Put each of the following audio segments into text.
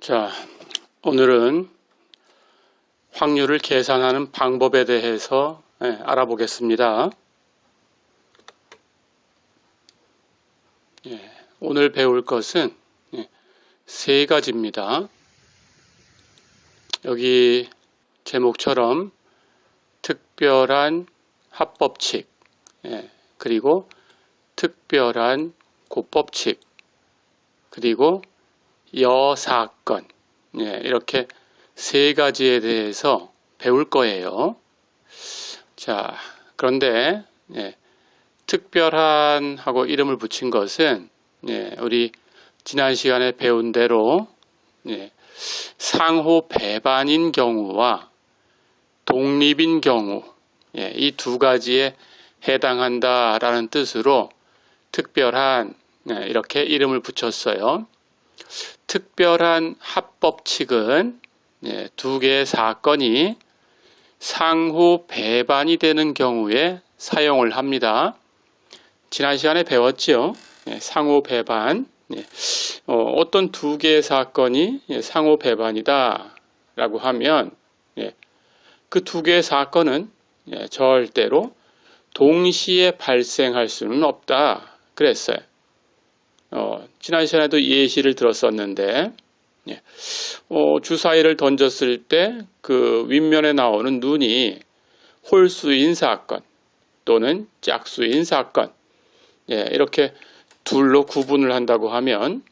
자, 오늘은 확률을 계산하는 방법에 대해서 알아보겠습니다. 오늘 배울 것은 세 가지입니다. 여기 제목처럼 특별한 합법칙, 그리고 특별한 곱법칙, 그리고 여사건, 이렇게 세 가지에 대해서 배울 거예요. 자, 그런데 특별한 하고 이름을 붙인 것은 우리 지난 시간에 배운 대로 상호 배반인 경우와 독립인 경우, 이 두 가지에 해당한다라는 뜻으로 특별한 이렇게 이름을 붙였어요. 특별한 합법칙은 두 개의 사건이 상호 배반이 되는 경우에 사용을 합니다. 지난 시간에 배웠죠. 상호 배반. 어떤 두 개의 사건이 상호 배반이다 라고 하면 그 두 개의 사건은 절대로 동시에 발생할 수는 없다 그랬어요. 지난 시간에도 예시를 들었었는데 주사위를 던졌을 때 그 윗면에 나오는 눈이 홀수인 사건 또는 짝수인 사건, 이렇게 둘로 구분을 한다고 하면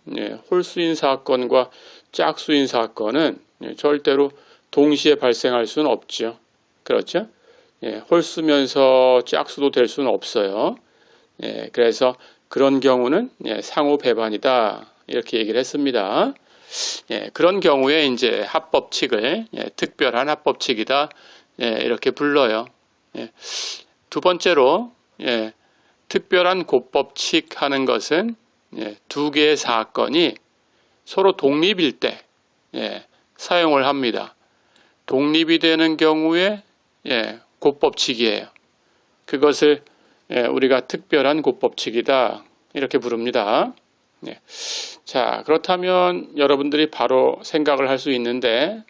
홀수인 사건과 짝수인 사건은 절대로 동시에 발생할 수는 없죠. 그렇죠? 홀수면서 짝수도 될 수는 없어요. 그래서 그런 경우는 상호 배반이다 이렇게 얘기를 했습니다. 그런 경우에 이제 합법칙을 특별한 합법칙이다 이렇게 불러요. 두 번째로 특별한 곱법칙 하는 것은 두 개의 사건이 서로 독립일 때 사용을 합니다. 독립이 되는 경우에 곱법칙이에요. 그것을 우리가 특별한 곱법칙이다 이렇게 부릅니다. 자, 그렇다면 여러분들이 바로 생각을 할 수 있는데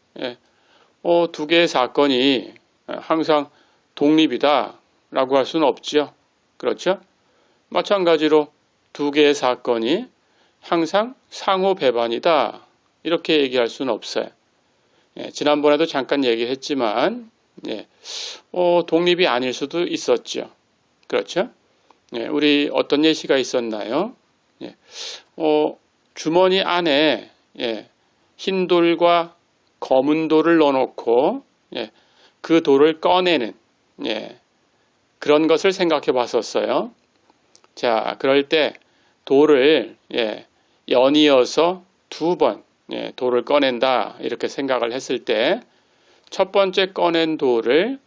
두 개의 사건이 항상 독립이다 라고 할 수는 없죠. 그렇죠? 마찬가지로 두 개의 사건이 항상 상호 배반이다 이렇게 얘기할 수는 없어요. 지난번에도 잠깐 얘기를 했지만 독립이 아닐 수도 있었죠. 그렇죠? 우리 어떤 예시가 있었나요? 주머니 안에 흰 돌과 검은 돌을 넣어놓고 그 돌을 꺼내는 그런 것을 생각해 봤었어요. 자, 그럴 때 돌을 연이어서 두 번 돌을 꺼낸다 이렇게 생각을 했을 때 첫 번째 꺼낸 돌을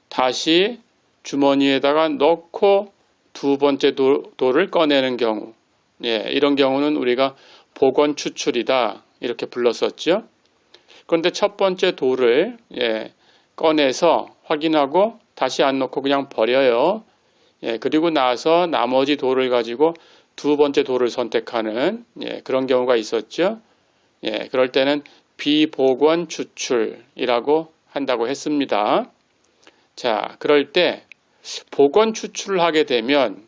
다시 주머니에다가 넣고 두 번째 돌을 꺼내는 경우, 이런 경우는 우리가 복원 추출이다 이렇게 불렀었죠. 그런데 첫 번째 돌을 꺼내서 확인하고 다시 안 넣고 그냥 버려요. 그리고 나서 나머지 돌을 가지고 두 번째 돌을 선택하는 그런 경우가 있었죠. 그럴 때는 비복원 추출이라고 한다고 했습니다. 자, 그럴 때 복원 추출을 하게 되면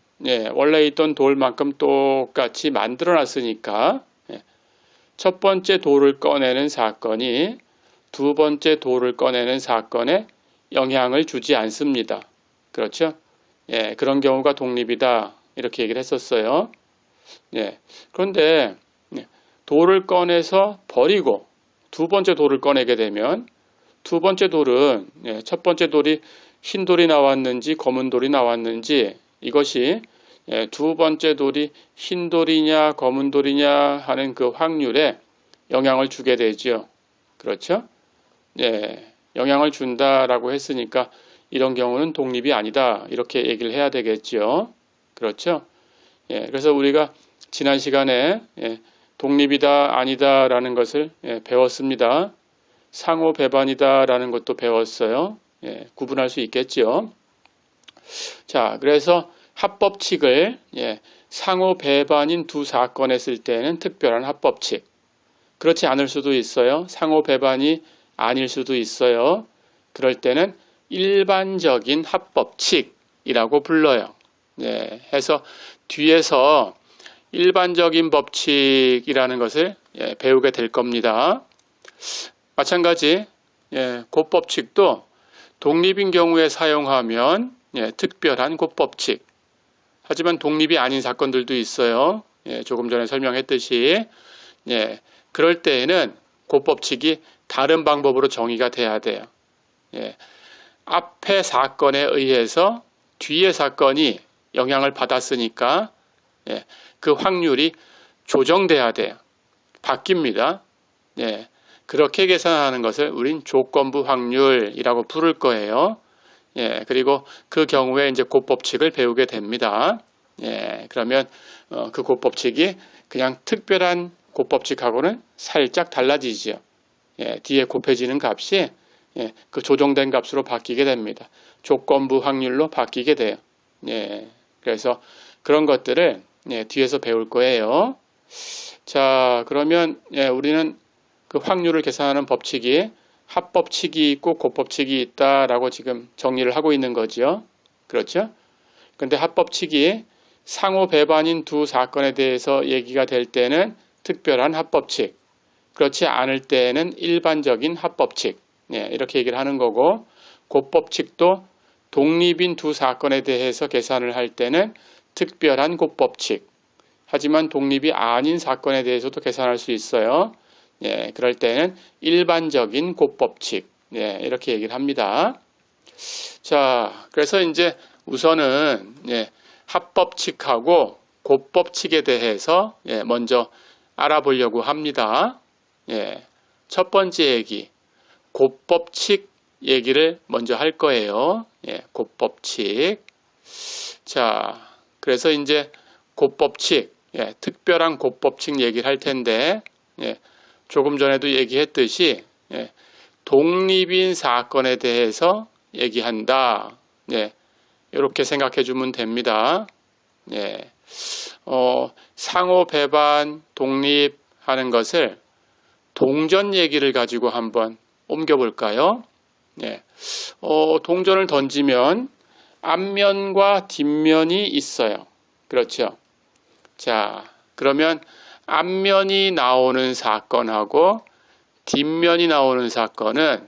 원래 있던 돌만큼 똑같이 만들어 놨으니까 첫 번째 돌을 꺼내는 사건이 두 번째 돌을 꺼내는 사건에 영향을 주지 않습니다. 그렇죠? 그런 경우가 독립이다 이렇게 얘기를 했었어요. 그런데 돌을 꺼내서 버리고 두 번째 돌을 꺼내게 되면 두 번째 돌은 첫 번째 돌이 흰 돌이 나왔는지 검은 돌이 나왔는지 이것이 두 번째 돌이 흰 돌이냐 검은 돌이냐 하는 그 확률에 영향을 주게 되죠. 그렇죠? 영향을 준다라고 했으니까 이런 경우는 독립이 아니다 이렇게 얘기를 해야 되겠죠. 그렇죠? 그래서 우리가 지난 시간에 독립이다 아니다 라는 것을 배웠습니다. 상호 배반이다 라는 것도 배웠어요. 구분할 수 있겠죠. 자, 그래서 합법칙을 상호 배반인 두 사건 했을 때는 특별한 합법칙, 그렇지 않을 수도 있어요. 상호 배반이 아닐 수도 있어요. 그럴 때는 일반적인 합법칙이라고 불러요. 예, 해서 뒤에서 일반적인 법칙이라는 것을 배우게 될 겁니다. 마찬가지 곱법칙도 독립인 경우에 사용하면 특별한 곱법칙. 하지만 독립이 아닌 사건들도 있어요. 조금 전에 설명했듯이 그럴 때에는 곱법칙이 다른 방법으로 정의가 돼야 돼요. 앞의 사건에 의해서 뒤의 사건이 영향을 받았으니까 그 확률이 조정돼야 돼요. 바뀝니다. 그렇게 계산하는 것을 우린 조건부 확률이라고 부를 거예요. 그리고 그 경우에 이제 곱법칙을 배우게 됩니다. 그러면 그 곱법칙이 그냥 특별한 곱법칙하고는 살짝 달라지죠. 뒤에 곱해지는 값이 그 조정된 값으로 바뀌게 됩니다. 조건부 확률로 바뀌게 돼요. 그래서 그런 것들을 뒤에서 배울 거예요. 자, 그러면 우리는 그 확률을 계산하는 법칙이 합법칙이 있고 곱법칙이 있다라고 지금 정리를 하고 있는 거죠. 그렇죠? 근데 합법칙이 상호 배반인 두 사건에 대해서 얘기가 될 때는 특별한 합법칙, 그렇지 않을 때는 일반적인 합법칙, 이렇게 얘기를 하는 거고, 곱법칙도 독립인 두 사건에 대해서 계산을 할 때는 특별한 곱법칙, 하지만 독립이 아닌 사건에 대해서도 계산할 수 있어요. 그럴 때는 일반적인 곱법칙, 이렇게 얘기를 합니다. 자, 그래서 이제 우선은 합법칙하고 곱법칙에 대해서 먼저 알아보려고 합니다. 첫 번째 얘기, 곱법칙 얘기를 먼저 할 거예요. 곱법칙. 자, 그래서 이제 곱법칙, 특별한 곱법칙 얘기를 할 텐데, 조금 전에도 얘기했듯이 독립인 사건에 대해서 얘기한다. 이렇게 생각해 주면 됩니다. 상호 배반, 독립하는 것을 동전 얘기를 가지고 한번 옮겨볼까요? 동전을 던지면 앞면과 뒷면이 있어요. 그렇죠? 자, 그러면 앞면이 나오는 사건하고 뒷면이 나오는 사건은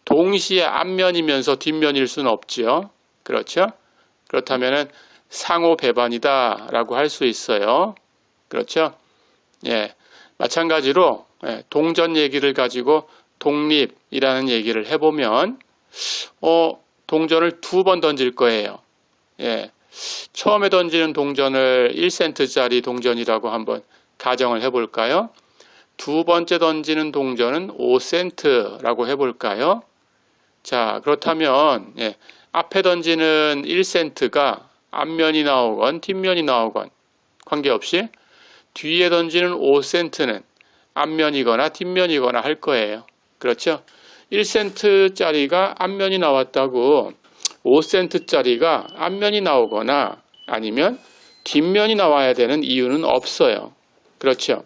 동시에 앞면이면서 뒷면일 수는 없죠. 그렇죠? 그렇다면 상호 배반이다 라고 할 수 있어요. 그렇죠? 마찬가지로 동전 얘기를 가지고 독립이라는 얘기를 해보면 동전을 두 번 던질 거예요. 처음에 던지는 동전을 1센트짜리 동전이라고 한번 가정을 해볼까요? 두 번째 던지는 동전은 5센트라고 해볼까요? 자, 그렇다면 앞에 던지는 1센트가 앞면이 나오건 뒷면이 나오건 관계없이 뒤에 던지는 5센트는 앞면이거나 뒷면이거나 할 거예요. 그렇죠? 1센트짜리가 앞면이 나왔다고 5센트짜리가 앞면이 나오거나 아니면 뒷면이 나와야 되는 이유는 없어요. 그렇죠?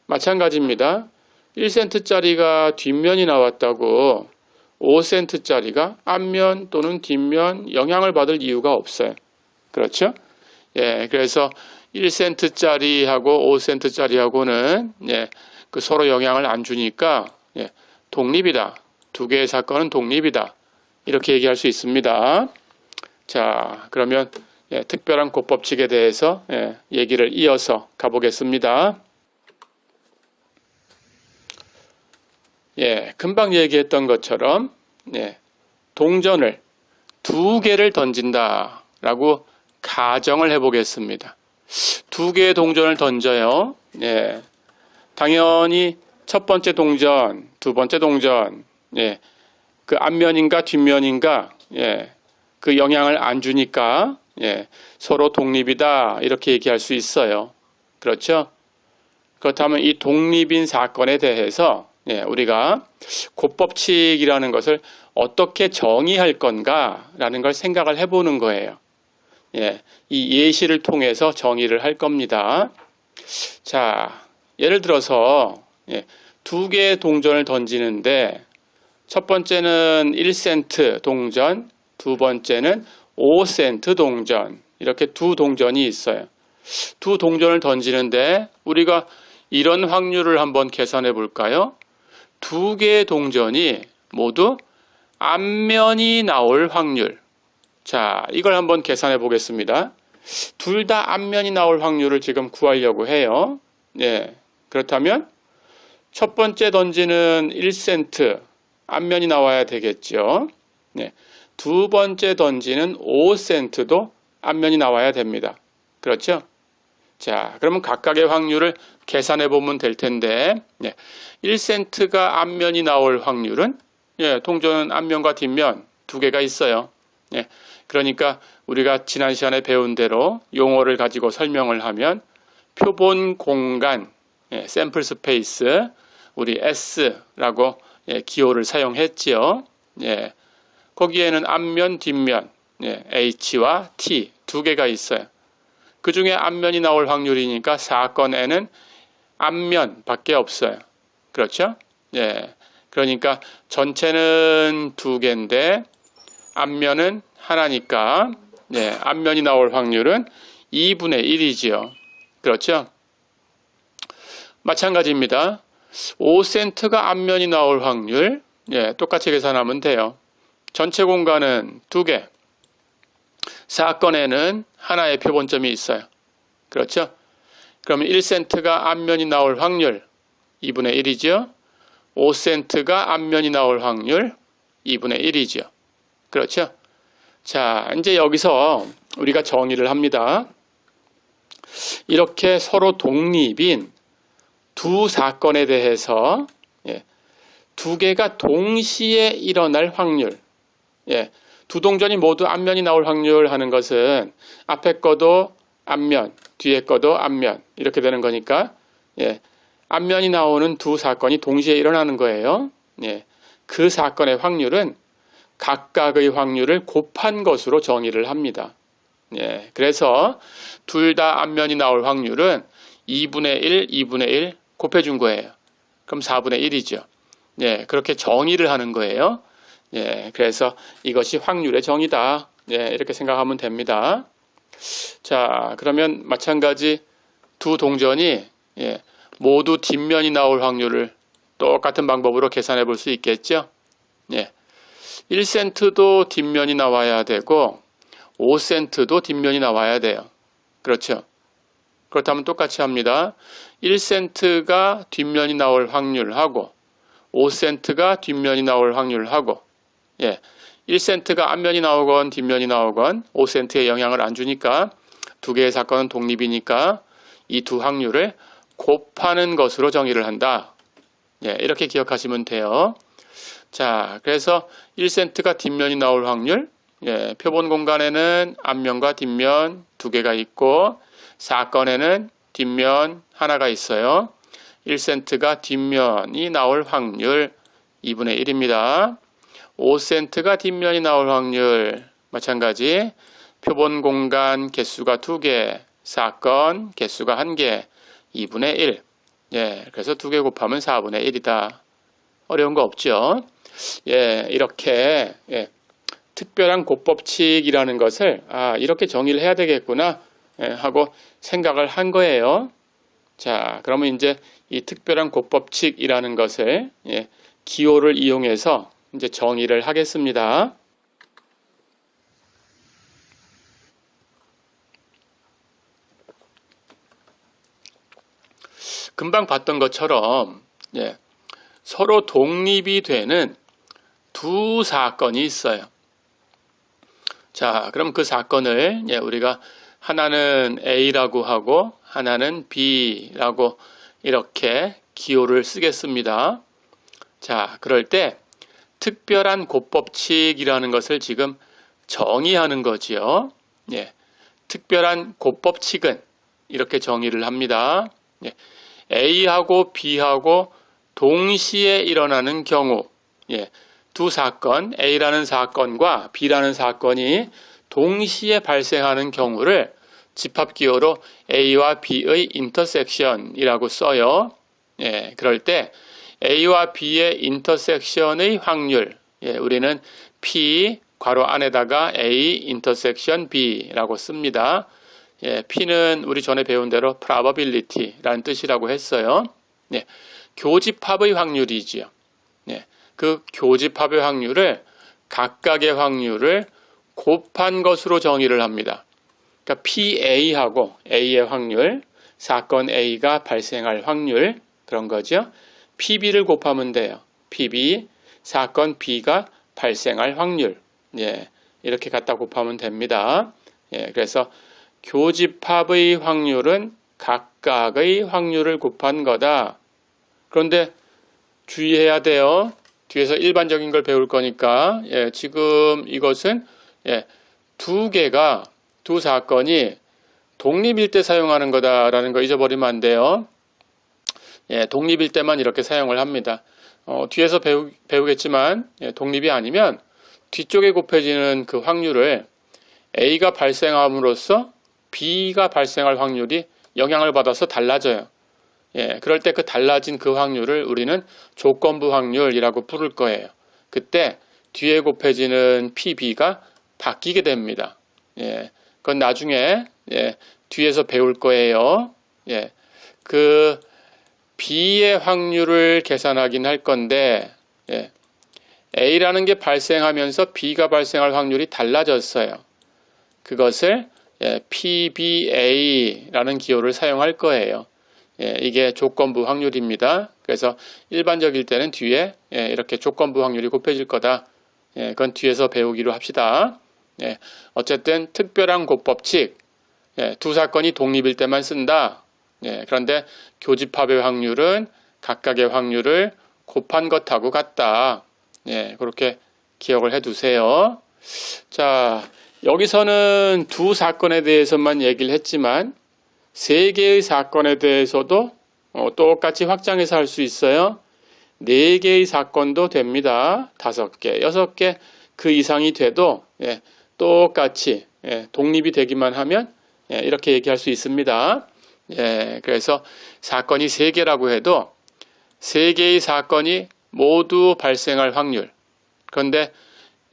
마찬가지입니다. 1센트짜리가 뒷면이 나왔다고 5센트짜리가 앞면 또는 뒷면 영향을 받을 이유가 없어요. 그렇죠? 그래서 1센트짜리하고 5센트짜리하고는 그 서로 영향을 안 주니까 독립이다. 두 개의 사건은 독립이다. 이렇게 얘기할 수 있습니다. 자, 그러면 특별한 곱법칙에 대해서 얘기를 이어서 가보겠습니다. 금방 얘기했던 것처럼 동전을 두 개를 던진다라고 가정을 해보겠습니다. 두 개의 동전을 던져요. 당연히 첫 번째 동전, 두 번째 동전, 그 앞면인가 뒷면인가, 그 영향을 안 주니까 서로 독립이다 이렇게 얘기할 수 있어요. 그렇죠? 그렇다면 이 독립인 사건에 대해서 우리가 곱법칙이라는 것을 어떻게 정의할 건가라는 걸 생각을 해보는 거예요. 이 예시를 통해서 정의를 할 겁니다. 자, 예를 들어서 예, 두 개의 동전을 던지는데 첫 번째는 1센트 동전, 두 번째는 5센트 동전, 이렇게 두 동전이 있어요. 두 동전을 던지는데 우리가 이런 확률을 한번 계산해 볼까요? 두 개의 동전이 모두 앞면이 나올 확률. 자, 이걸 한번 계산해 보겠습니다. 둘 다 앞면이 나올 확률을 지금 구하려고 해요. 예, 그렇다면 첫 번째 던지는 1센트 앞면이 나와야 되겠죠. 네, 두 번째 던지는 5센트도 앞면이 나와야 됩니다. 그렇죠? 자, 그러면 각각의 확률을 계산해 보면 될 텐데, 1센트가 앞면이 나올 확률은, 동전은 앞면과 뒷면 두 개가 있어요. 그러니까 우리가 지난 시간에 배운 대로 용어를 가지고 설명을 하면 표본 공간, 샘플 스페이스, 우리 S라고 기호를 사용했지요. 거기에는 앞면, 뒷면, H와 T 두 개가 있어요. 그 중에 앞면이 나올 확률이니까 사건에는 앞면밖에 없어요. 그렇죠? 그러니까 전체는 두 개인데 앞면은 하나니까 앞면이 나올 확률은 2분의 1이지요. 그렇죠? 마찬가지입니다. 5센트가 앞면이 나올 확률 똑같이 계산하면 돼요. 전체 공간은 두 개. 사건에는 하나의 표본점이 있어요. 그렇죠? 그러면 1센트가 앞면이 나올 확률 2분의 1이죠. 5센트가 앞면이 나올 확률 2분의 1이죠. 그렇죠? 자, 이제 여기서 우리가 정의를 합니다. 이렇게 서로 독립인 두 사건에 대해서 두 개가 동시에 일어날 확률, 두 동전이 모두 앞면이 나올 확률 하는 것은 앞에 거도 앞면, 뒤에 거도 앞면 이렇게 되는 거니까 앞면이 나오는 두 사건이 동시에 일어나는 거예요. 그 사건의 확률은 각각의 확률을 곱한 것으로 정의를 합니다. 그래서 둘 다 앞면이 나올 확률은 2분의 1, 2분의 1 곱해준 거예요. 그럼 4분의 1이죠. 그렇게 정의를 하는 거예요. 그래서 이것이 확률의 정의다. 이렇게 생각하면 됩니다. 자, 그러면 마찬가지 두 동전이 모두 뒷면이 나올 확률을 똑같은 방법으로 계산해 볼 수 있겠죠. 1센트도 뒷면이 나와야 되고 5센트도 뒷면이 나와야 돼요. 그렇죠. 그렇다면 똑같이 합니다. 1센트가 뒷면이 나올 확률하고 5센트가 뒷면이 나올 확률하고 1센트가 앞면이 나오건 뒷면이 나오건 5센트에 영향을 안 주니까 두 개의 사건은 독립이니까 이 두 확률을 곱하는 것으로 정의를 한다. 이렇게 기억하시면 돼요. 자, 그래서 1센트가 뒷면이 나올 확률, 표본 공간에는 앞면과 뒷면 두 개가 있고 사건에는 뒷면 하나가 있어요. 1센트가 뒷면이 나올 확률 2분의 1입니다. 5센트가 뒷면이 나올 확률 마찬가지 표본 공간 개수가 2개, 사건 개수가 1개, 2분의 1. 그래서 2개 곱하면 4분의 1이다. 어려운 거 없죠? 이렇게 특별한 곱법칙이라는 것을 이렇게 정의를 해야 되겠구나 하고 생각을 한 거예요. 자, 그러면 이제 이 특별한 곱법칙이라는 것을 기호를 이용해서 이제 정의를 하겠습니다. 금방 봤던 것처럼 서로 독립이 되는 두 사건이 있어요. 자, 그럼 그 사건을 우리가 하나는 A라고 하고 하나는 B라고 이렇게 기호를 쓰겠습니다. 자, 그럴 때 특별한 곱법칙이라는 것을 지금 정의하는 거지요. 특별한 곱법칙은 이렇게 정의를 합니다. A하고 B하고 동시에 일어나는 경우, 두 사건, A라는 사건과 B라는 사건이 동시에 발생하는 경우를 집합기호로 A와 B의 인터섹션이라고 써요. 예, 그럴 때 A와 B의 인터섹션의 확률, 예, 우리는 P 괄호 안에다가 A 인터섹션 B라고 씁니다. 예, P는 우리 전에 배운 대로 probability라는 뜻이라고 했어요. 예, 교집합의 확률이지요. 예, 그 교집합의 확률을 각각의 확률을 곱한 것으로 정의를 합니다. 그러니까 PA하고 A의 확률, 사건 A가 발생할 확률 그런 거죠. PB를 곱하면 돼요. PB, 사건 B가 발생할 확률. 예, 이렇게 갖다 곱하면 됩니다. 예, 그래서 교집합의 확률은 각각의 확률을 곱한 거다. 그런데 주의해야 돼요. 뒤에서 일반적인 걸 배울 거니까. 예, 지금 이것은 예, 두 사건이 독립일 때 사용하는 거다라는 거 잊어버리면 안 돼요. 예, 독립일 때만 이렇게 사용을 합니다. 뒤에서 배우겠지만 예, 독립이 아니면 뒤쪽에 곱해지는 그 확률을 A가 발생함으로써 B가 발생할 확률이 영향을 받아서 달라져요. 예, 그럴 때 그 달라진 그 확률을 우리는 조건부 확률이라고 부를 거예요. 그때 뒤에 곱해지는 PB가 바뀌게 됩니다. 예, 그건 나중에 예, 뒤에서 배울 거예요. 예, 그 B의 확률을 계산하긴 할 건데 예, A라는 게 발생하면서 B가 발생할 확률이 달라졌어요. 그것을 예, PBA라는 기호를 사용할 거예요. 예, 이게 조건부 확률입니다. 그래서 일반적일 때는 뒤에 예, 이렇게 조건부 확률이 곱해질 거다. 예, 그건 뒤에서 배우기로 합시다. 예, 어쨌든 특별한 곱법칙 예, 두 사건이 독립일 때만 쓴다. 예, 그런데 교집합의 확률은 각각의 확률을 곱한 것하고 같다. 예, 그렇게 기억을 해두세요. 자, 여기서는 두 사건에 대해서만 얘기를 했지만 세 개의 사건에 대해서도 똑같이 확장해서 할 수 있어요. 네 개의 사건도 됩니다. 5개, 6개 그 이상이 돼도 예, 똑같이 예, 독립이 되기만 하면 예, 이렇게 얘기할 수 있습니다. 예, 그래서 사건이 3개라고 해도 3개의 사건이 모두 발생할 확률. 그런데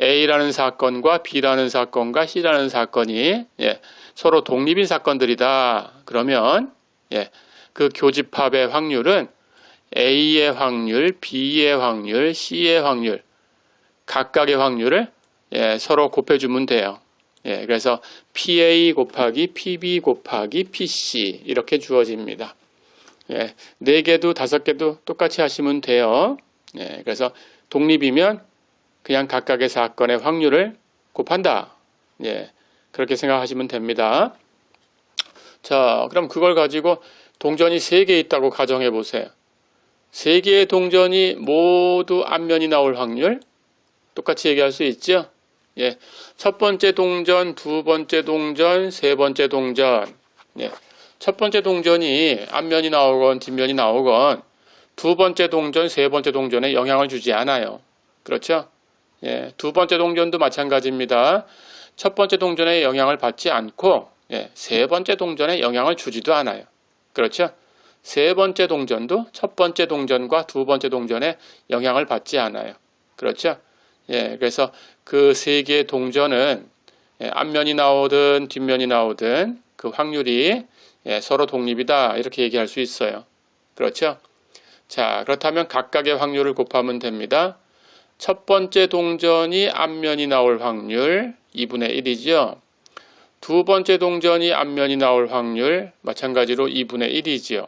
A라는 사건과 B라는 사건과 C라는 사건이 예, 서로 독립인 사건들이다. 그러면 예, 그 교집합의 확률은 A의 확률, B의 확률, C의 확률 각각의 확률을 예, 서로 곱해주면 돼요. 예, 그래서 PA 곱하기 PB 곱하기 PC 이렇게 주어집니다. 예, 4개도 5개도 똑같이 하시면 돼요. 예, 그래서 독립이면 그냥 각각의 사건의 확률을 곱한다. 예, 그렇게 생각하시면 됩니다. 자, 그럼 그걸 가지고 동전이 3개 있다고 가정해 보세요. 3개의 동전이 모두 앞면이 나올 확률 똑같이 얘기할 수 있죠? 예, 첫 번째 동전, 두 번째 동전, 세 번째 동전. 예, 첫 번째 동전이 앞면이 나오건 뒷면이 나오건 두 번째 동전, 세 번째 동전에 영향을 주지 않아요. 그렇죠? 예, 두 번째 동전도 마찬가지입니다. 첫 번째 동전에 영향을 받지 않고 예, 세 번째 동전에 영향을 주지도 않아요. 그렇죠? 세 번째 동전도 첫 번째 동전과 두 번째 동전에 영향을 받지 않아요. 그렇죠? 예, 그래서 그 3개의 동전은 예, 앞면이 나오든 뒷면이 나오든 그 확률이 예, 서로 독립이다 이렇게 얘기할 수 있어요. 그렇죠? 자, 그렇다면 각각의 확률을 곱하면 됩니다. 첫 번째 동전이 앞면이 나올 확률 2분의 1이죠. 두 번째 동전이 앞면이 나올 확률 마찬가지로 2분의 1이지요.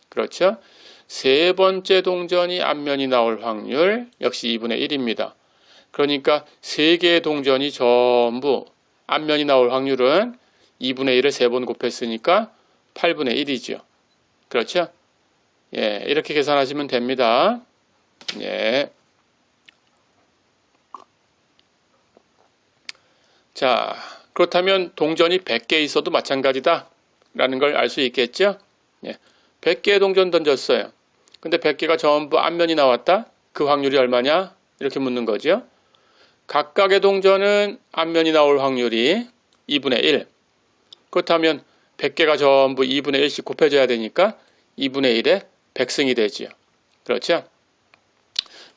그렇죠? 세 번째 동전이 앞면이 나올 확률 역시 2분의 1입니다. 그러니까 3개의 동전이 전부 앞면이 나올 확률은 2분의 1을 3번 곱했으니까 8분의 1이죠. 그렇죠? 예, 이렇게 계산하시면 됩니다. 예. 자, 그렇다면 동전이 100개 있어도 마찬가지다 라는 걸 알 수 있겠죠? 예, 100개의 동전 던졌어요. 근데 100개가 전부 앞면이 나왔다? 그 확률이 얼마냐? 이렇게 묻는 거죠. 각각의 동전은 앞면이 나올 확률이 2분의 1. 그렇다면 100개가 전부 2분의 1씩 곱해져야 되니까 2분의 1에 100승이 되지요. 그렇죠?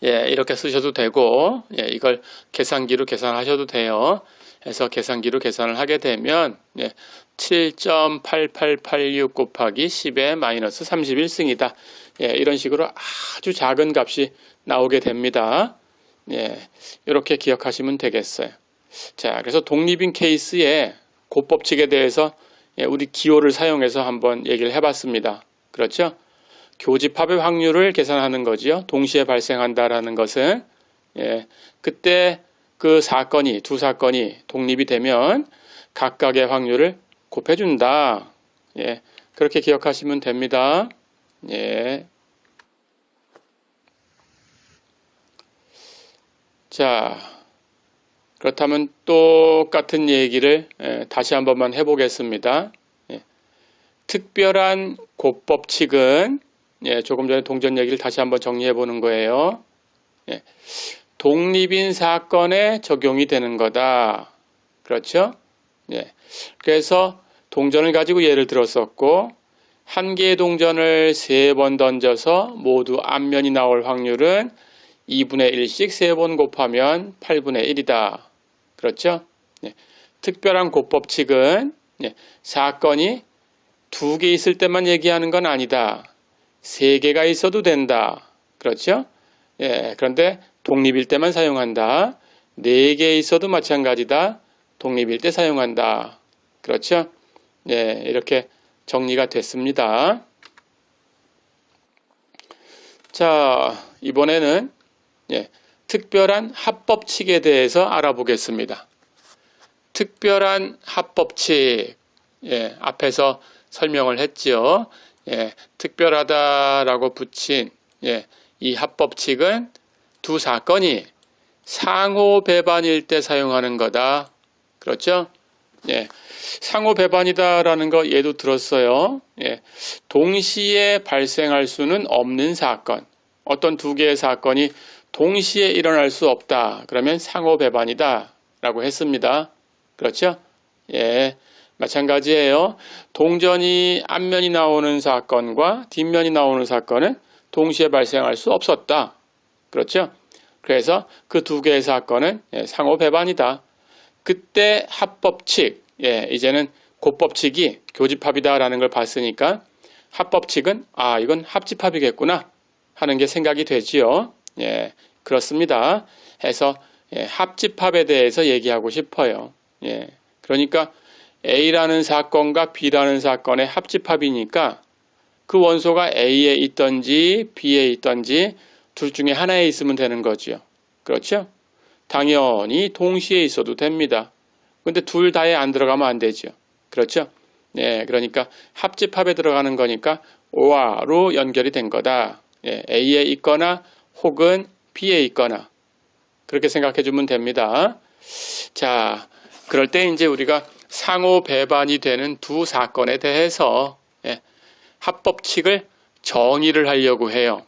예, 이렇게 쓰셔도 되고, 예, 이걸 계산기로 계산하셔도 돼요. 해서 계산기로 계산을 하게 되면, 예, 7.8886 곱하기 10의 마이너스 31승이다. 예, 이런 식으로 아주 작은 값이 나오게 됩니다. 예, 이렇게 기억하시면 되겠어요. 자, 그래서 독립인 케이스의 곱법칙에 대해서 예, 우리 기호를 사용해서 한번 얘기를 해봤습니다. 그렇죠? 교집합의 확률을 계산하는 거지요. 동시에 발생한다라는 것은 예, 그때 그 사건이 두 사건이 독립이 되면 각각의 확률을 곱해준다. 예, 그렇게 기억하시면 됩니다. 예. 자, 그렇다면 똑같은 얘기를 다시 한 번만 해보겠습니다. 예, 특별한 곱법칙은 예, 조금 전에 동전 얘기를 다시 한번 정리해 보는 거예요. 예, 독립인 사건에 적용이 되는 거다. 그렇죠? 예, 그래서 동전을 가지고 예를 들었었고 한 개의 동전을 3번 던져서 모두 앞면이 나올 확률은 2분의 1씩 3번 곱하면 8분의 1이다. 그렇죠? 예, 특별한 곱법칙은 예, 사건이 2개 있을 때만 얘기하는 건 아니다. 3개가 있어도 된다. 그렇죠? 예, 그런데 독립일 때만 사용한다. 4개 있어도 마찬가지다. 독립일 때 사용한다. 그렇죠? 예, 이렇게 정리가 됐습니다. 자, 이번에는 예, 특별한 합법칙에 대해서 알아보겠습니다. 특별한 합법칙, 예, 앞에서 설명을 했지요. 예, 특별하다라고 붙인 예, 이 합법칙은 두 사건이 상호 배반일 때 사용하는 거다. 그렇죠? 예, 상호 배반이다라는 거 예도 들었어요. 예, 동시에 발생할 수는 없는 사건. 어떤 두 개의 사건이 동시에 일어날 수 없다. 그러면 상호 배반이다. 라고 했습니다. 그렇죠? 예, 마찬가지예요. 동전이 앞면이 나오는 사건과 뒷면이 나오는 사건은 동시에 발생할 수 없었다. 그렇죠? 그래서 그 두 개의 사건은 상호 배반이다. 그때 합법칙, 예, 이제는 곱법칙이 교집합이다라는 걸 봤으니까 합법칙은 이건 합집합이겠구나 하는 게 생각이 되지요. 예, 그렇습니다. 해서 예, 합집합에 대해서 얘기하고 싶어요. 예, 그러니까 A라는 사건과 B라는 사건의 합집합이니까 그 원소가 A에 있던지 B에 있던지 둘 중에 하나에 있으면 되는 거죠. 그렇죠? 당연히 동시에 있어도 됩니다. 근데 둘 다에 안 들어가면 안 되죠. 그렇죠? 예, 그러니까 합집합에 들어가는 거니까 OR로 연결이 된 거다. 예, A에 있거나 혹은 B에 있거나 그렇게 생각해 주면 됩니다. 자, 그럴 때 이제 우리가 상호 배반이 되는 두 사건에 대해서 예, 합법칙을 정의를 하려고 해요.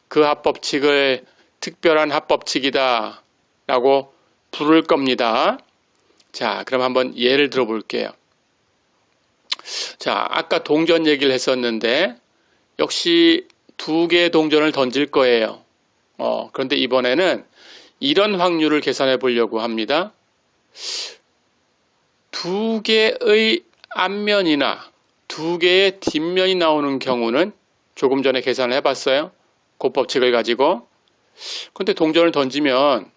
그 합법칙을 특별한 합법칙이다 라고 부를 겁니다. 자, 그럼 한번 예를 들어 볼게요. 자, 아까 동전 얘기를 했었는데 역시 두 개의 동전을 던질 거예요. 그런데 이번에는 이런 확률을 계산해 보려고 합니다. 두 개의 앞면이나 두 개의 뒷면이 나오는 경우는 조금 전에 계산을 해봤어요. 곱법칙을 가지고. 그런데 동전을 던지면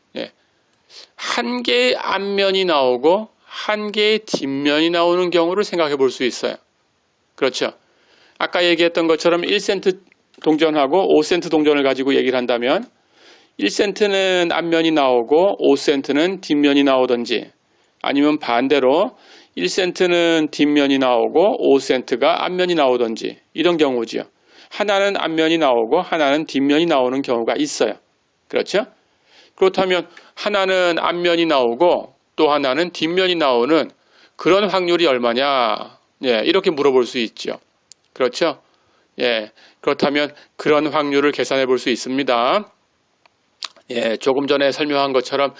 한 개의 앞면이 나오고 한 개의 뒷면이 나오는 경우를 생각해 볼 수 있어요. 그렇죠? 아까 얘기했던 것처럼 1센트 동전하고 5센트 동전을 가지고 얘기를 한다면 1센트는 앞면이 나오고 5센트는 뒷면이 나오든지 아니면 반대로 1센트는 뒷면이 나오고 5센트가 앞면이 나오든지 이런 경우지요. 하나는 앞면이 나오고 하나는 뒷면이 나오는 경우가 있어요. 그렇죠? 그렇다면 하나는 앞면이 나오고 또 하나는 뒷면이 나오는 그런 확률이 얼마냐? 예, 이렇게 물어볼 수 있죠. 그렇죠? 예, 그렇다면 그런 확률을 계산해 볼 수 있습니다. 예, 조금 전에 설명한 것처럼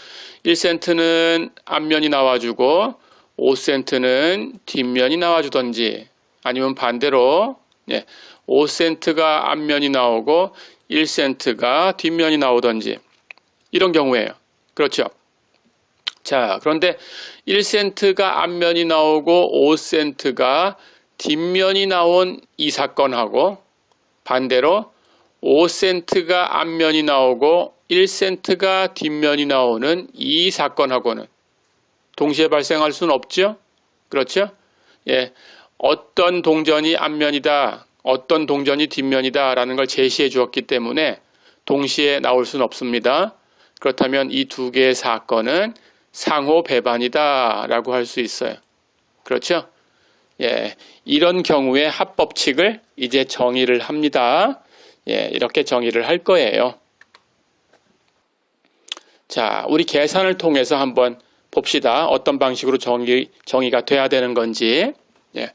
1센트는 앞면이 나와주고 5센트는 뒷면이 나와주던지 아니면 반대로 5 5센트가 앞면이 나오고 1센트가 뒷면이 나오든지 이런 경우예요. 그렇죠? 자, 그런데 1센트가 앞면이 나오고 5센트가 뒷면이 나온 이 사건하고 반대로 5센트가 앞면이 나오고 1센트가 뒷면이 나오는 이 사건하고는 동시에 발생할 수는 없죠? 그렇죠? 예, 어떤 동전이 앞면이다, 어떤 동전이 뒷면이다 라는 걸 제시해 주었기 때문에 동시에 나올 수는 없습니다. 그렇다면 이 두 개의 사건은 상호 배반이다 라고 할 수 있어요. 그렇죠? 예, 이런 경우에 합법칙을 이제 정의를 합니다. 예, 이렇게 정의를 할 거예요. 자, 우리 계산을 통해서 한번 봅시다. 어떤 방식으로 정의가 돼야 되는 건지. 예.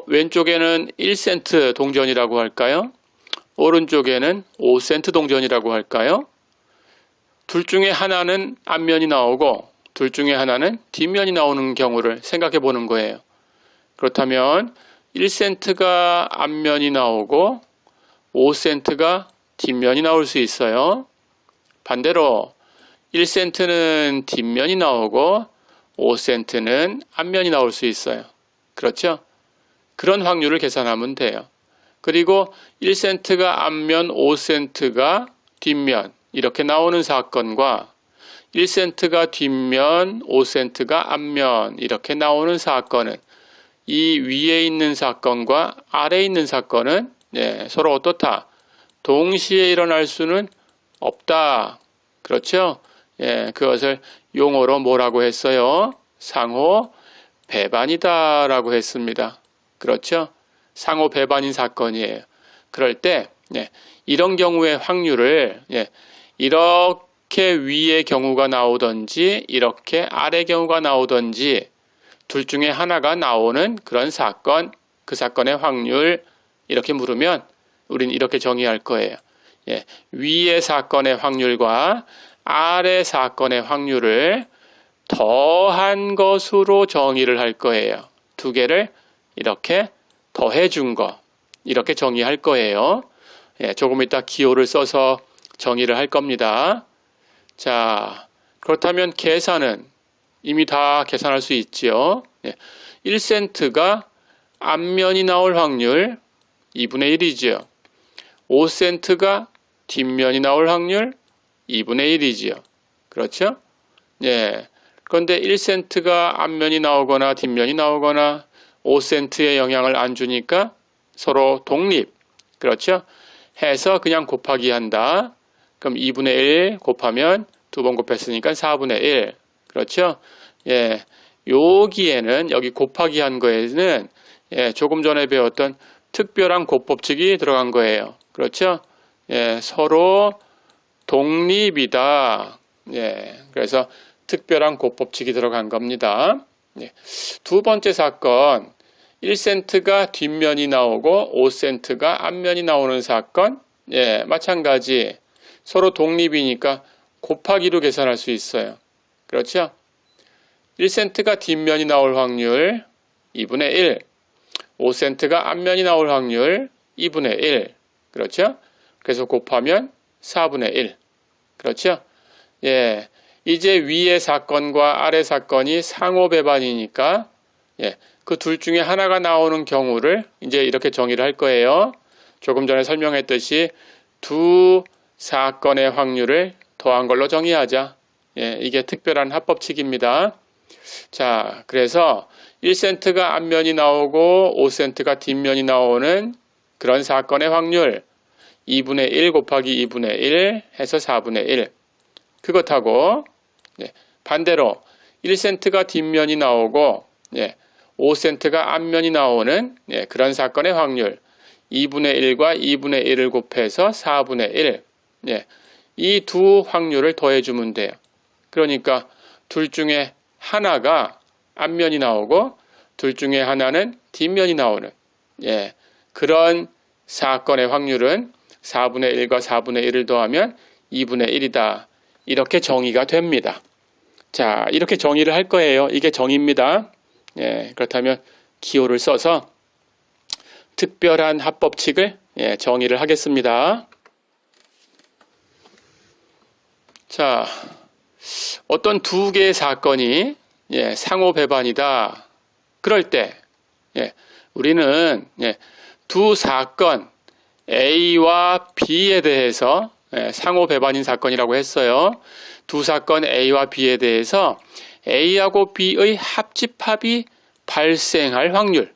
왼쪽에는 1센트 동전이라고 할까요? 오른쪽에는 5센트 동전이라고 할까요? 둘 중에 하나는 앞면이 나오고 둘 중에 하나는 뒷면이 나오는 경우를 생각해 보는 거예요. 그렇다면 1센트가 앞면이 나오고 5센트가 뒷면이 나올 수 있어요. 반대로 1센트는 뒷면이 나오고 5센트는 앞면이 나올 수 있어요. 그렇죠? 그런 확률을 계산하면 돼요. 그리고 1센트가 앞면, 5센트가 뒷면 이렇게 나오는 사건과 1센트가 뒷면, 5센트가 앞면 이렇게 나오는 사건은 이 위에 있는 사건과 아래에 있는 사건은 서로 어떻다? 동시에 일어날 수는 없다. 그렇죠? 예, 그것을 용어로 뭐라고 했어요? 상호 배반이다 라고 했습니다. 그렇죠? 상호 배반인 사건이에요. 그럴 때 이런 경우의 확률을 이렇게 위의 경우가 나오든지 이렇게 아래 경우가 나오든지 둘 중에 하나가 나오는 그런 사건, 그 사건의 확률 이렇게 물으면 우린 이렇게 정의할 거예요. 예, 위의 사건의 확률과 아래 사건의 확률을 더한 것으로 정의를 할 거예요. 두 개를 이렇게 더해 준 거, 이렇게 정의할 거예요. 예, 조금 이따 기호를 써서 정의를 할 겁니다. 자, 그렇다면 계산은 이미 다 계산할 수 있지요. 예, 1센트가 앞면이 나올 확률 2분의 1이지요. 5센트가 뒷면이 나올 확률 2분의 1이지요. 그렇죠? 예. 그런데 1센트가 앞면이 나오거나 뒷면이 나오거나 5센트에 영향을 안 주니까 서로 독립. 그렇죠? 해서 그냥 곱하기 한다. 그럼 2분의 1 곱하면 두 번 곱했으니까 4분의 1. 그렇죠? 예. 여기에는 여기 곱하기 한 거에는 조금 전에 배웠던 특별한 곱법칙이 들어간 거예요. 그렇죠? 예, 서로 독립이다. 예, 그래서 특별한 곱법칙이 들어간 겁니다. 예, 두 번째 사건, 1센트가 뒷면이 나오고 5센트가 앞면이 나오는 사건. 예, 마찬가지. 서로 독립이니까 곱하기로 계산할 수 있어요. 그렇죠? 1센트가 뒷면이 나올 확률 2분의 1. 5센트가 앞면이 나올 확률 2분의 1. 그렇죠? 그래서 곱하면 4분의 1. 그렇죠? 예. 이제 위의 사건과 아래 사건이 상호 배반이니까 그 둘 중에 하나가 나오는 경우를 이제 이렇게 정의를 할 거예요. 조금 전에 설명했듯이 두 사건의 확률을 더한 걸로 정의하자. 예, 이게 특별한 합법칙입니다. 자, 그래서 1센트가 앞면이 나오고 5센트가 뒷면이 나오는 그런 사건의 확률 2분의 1 곱하기 2분의 1 해서 4분의 1. 그것하고 반대로 1센트가 뒷면이 나오고 5센트가 앞면이 나오는 그런 사건의 확률 2분의 1과 2분의 1을 곱해서 4분의 1. 이 두 확률을 더해주면 돼요. 그러니까 둘 중에 하나가 앞면이 나오고 둘 중에 하나는 뒷면이 나오는 그런 사건의 확률은 4분의 1과 4분의 1을 더하면 2분의 1이다. 이렇게 정의가 됩니다. 자, 이렇게 정의를 할 거예요. 이게 정의입니다. 그렇다면 기호를 써서 특별한 합법칙을 정의를 하겠습니다. 자, 어떤 두 개의 사건이 상호 배반이다. 그럴 때 우리는 두 사건 A와 B에 대해서 상호 배반인 사건이라고 했어요. 두 사건 A와 B에 대해서 A하고 B의 합집합이 발생할 확률,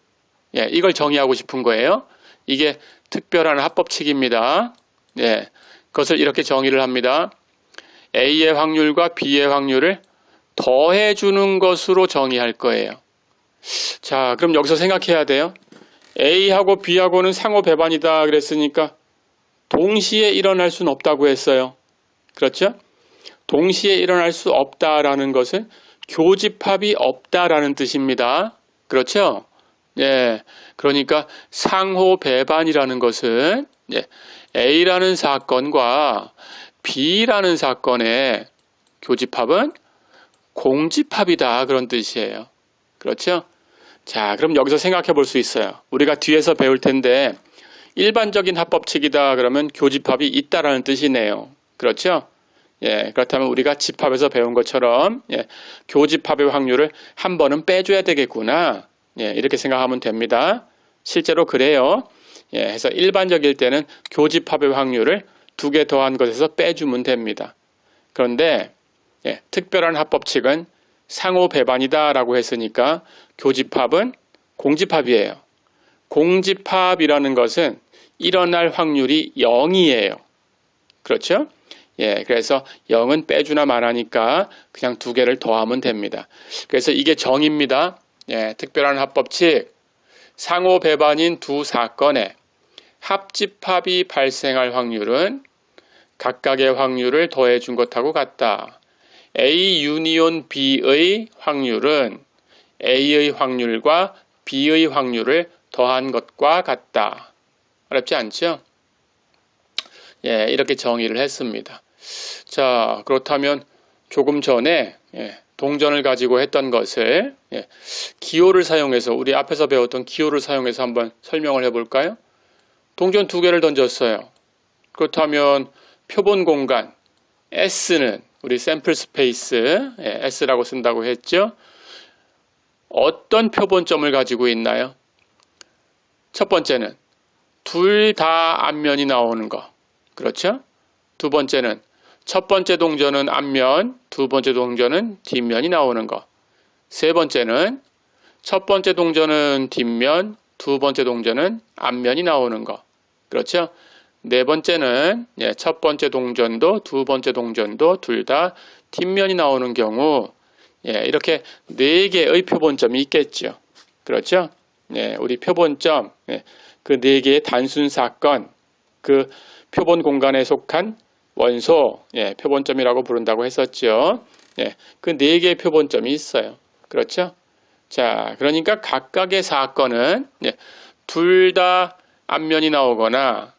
이걸 정의하고 싶은 거예요. 이게 특별한 합법칙입니다. 그것을 이렇게 정의를 합니다. A의 확률과 B의 확률을 더해주는 것으로 정의할 거예요. 자, 그럼 여기서 생각해야 돼요. A하고 B하고는 상호 배반이다 그랬으니까 동시에 일어날 수는 없다고 했어요. 그렇죠? 동시에 일어날 수 없다라는 것은 교집합이 없다라는 뜻입니다. 그렇죠? 그러니까 상호 배반이라는 것은 A라는 사건과 B라는 사건의 교집합은 공집합이다 그런 뜻이에요. 그렇죠? 자, 그럼 여기서 생각해 볼 수 있어요. 우리가 뒤에서 배울 텐데 일반적인 합법칙이다 그러면 교집합이 있다라는 뜻이네요. 그렇죠? 그렇다면 우리가 집합에서 배운 것처럼 교집합의 확률을 한 번은 빼줘야 되겠구나. 이렇게 생각하면 됩니다. 실제로 그래요. 해서 일반적일 때는 교집합의 확률을 두 개 더한 것에서 빼주면 됩니다. 그런데 특별한 합법칙은 상호 배반이다 라고 했으니까 교집합은 공집합이에요. 공집합이라는 것은 일어날 확률이 0이에요. 그렇죠? 그래서 0은 빼주나 말하니까 그냥 두 개를 더하면 됩니다. 그래서 이게 정의입니다. 특별한 합법칙, 상호 배반인 두 사건에 합집합이 발생할 확률은 각각의 확률을 더해준 것하고 같다. A 유니온 B의 확률은 A의 확률과 B의 확률을 더한 것과 같다. 어렵지 않죠? 이렇게 정의를 했습니다. 자, 그렇다면 조금 전에 동전을 가지고 했던 것을 기호를 사용해서 우리 앞에서 배웠던 기호를 사용해서 한번 설명을 해볼까요? 동전 두 개를 던졌어요. 그렇다면 표본 공간 S는 우리 샘플 스페이스 S라고 쓴다고 했죠. 어떤 표본점을 가지고 있나요? 첫 번째는 둘 다 앞면이 나오는 거. 그렇죠? 두 번째는 첫 번째 동전은 앞면, 두 번째 동전은 뒷면이 나오는 거. 세 번째는 첫 번째 동전은 뒷면, 두 번째 동전은 앞면이 나오는 거. 그렇죠? 네 번째는 첫 번째 동전도 두 번째 동전도 둘 다 뒷면이 나오는 경우 이렇게 네 개의 표본점이 있겠죠. 그렇죠? 우리 표본점, 그 네 개의 단순 사건, 그 표본 공간에 속한 원소, 표본점이라고 부른다고 했었죠. 그 네 개의 표본점이 있어요. 그렇죠? 자, 그러니까 각각의 사건은 둘 다 앞면이 나오거나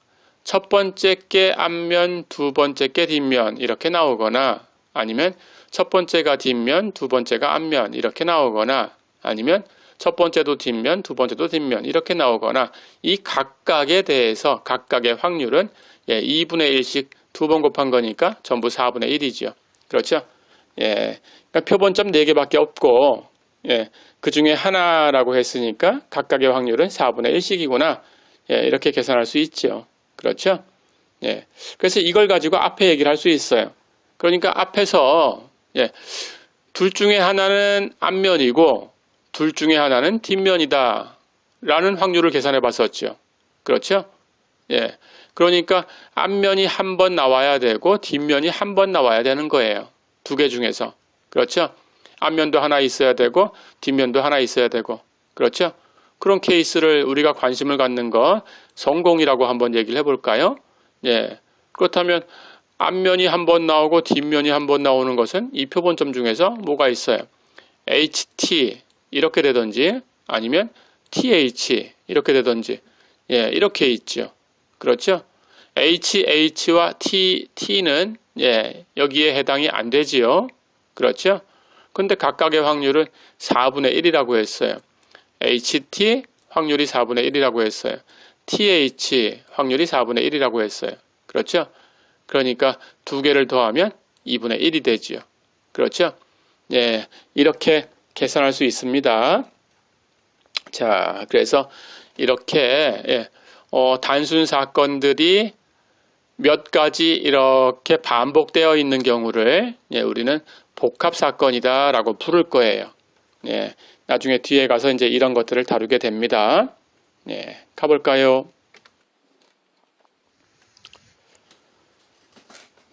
첫 번째 게 앞면, 두 번째 게 뒷면 이렇게 나오거나 아니면 첫 번째가 뒷면, 두 번째가 앞면 이렇게 나오거나 아니면 첫 번째도 뒷면, 두 번째도 뒷면 이렇게 나오거나 이 각각에 대해서 각각의 확률은 2분의 1씩 두 번 곱한 거니까 전부 4분의 1이죠. 그렇죠? 그러니까 표본점 4개밖에 없고 그 중에 하나라고 했으니까 각각의 확률은 4분의 1씩이구나. 이렇게 계산할 수 있죠. 그렇죠? 그래서 이걸 가지고 앞에 얘기를 할 수 있어요. 그러니까 앞에서 둘 중에 하나는 앞면이고 둘 중에 하나는 뒷면이다 라는 확률을 계산해 봤었죠. 그렇죠? 그러니까 앞면이 한 번 나와야 되고 뒷면이 한 번 나와야 되는 거예요. 두 개 중에서. 그렇죠? 앞면도 하나 있어야 되고 뒷면도 하나 있어야 되고. 그렇죠? 그런 케이스를 우리가 관심을 갖는 거 성공이라고 한번 얘기를 해볼까요? 그렇다면 앞면이 한 번 나오고 뒷면이 한 번 나오는 것은 이 표본점 중에서 뭐가 있어요? HT 이렇게 되든지 아니면 TH 이렇게 되든지 이렇게 있죠. 그렇죠? HH와 T는 여기에 해당이 안 되지요. 그렇죠? 근데 각각의 확률은 4분의 1이라고 했어요. HT 확률이 4분의 1이라고 했어요. TH 확률이 4분의 1이라고 했어요. 그렇죠? 그러니까 두 개를 더하면 2분의 1이 되지요. 그렇죠? 예, 이렇게 계산할 수 있습니다. 자, 그래서 이렇게 단순 사건들이 몇 가지 이렇게 반복되어 있는 경우를 우리는 복합 사건이다라고 부를 거예요. 예, 나중에 뒤에 가서 이제 이런 것들을 다루게 됩니다. 예, 가볼까요?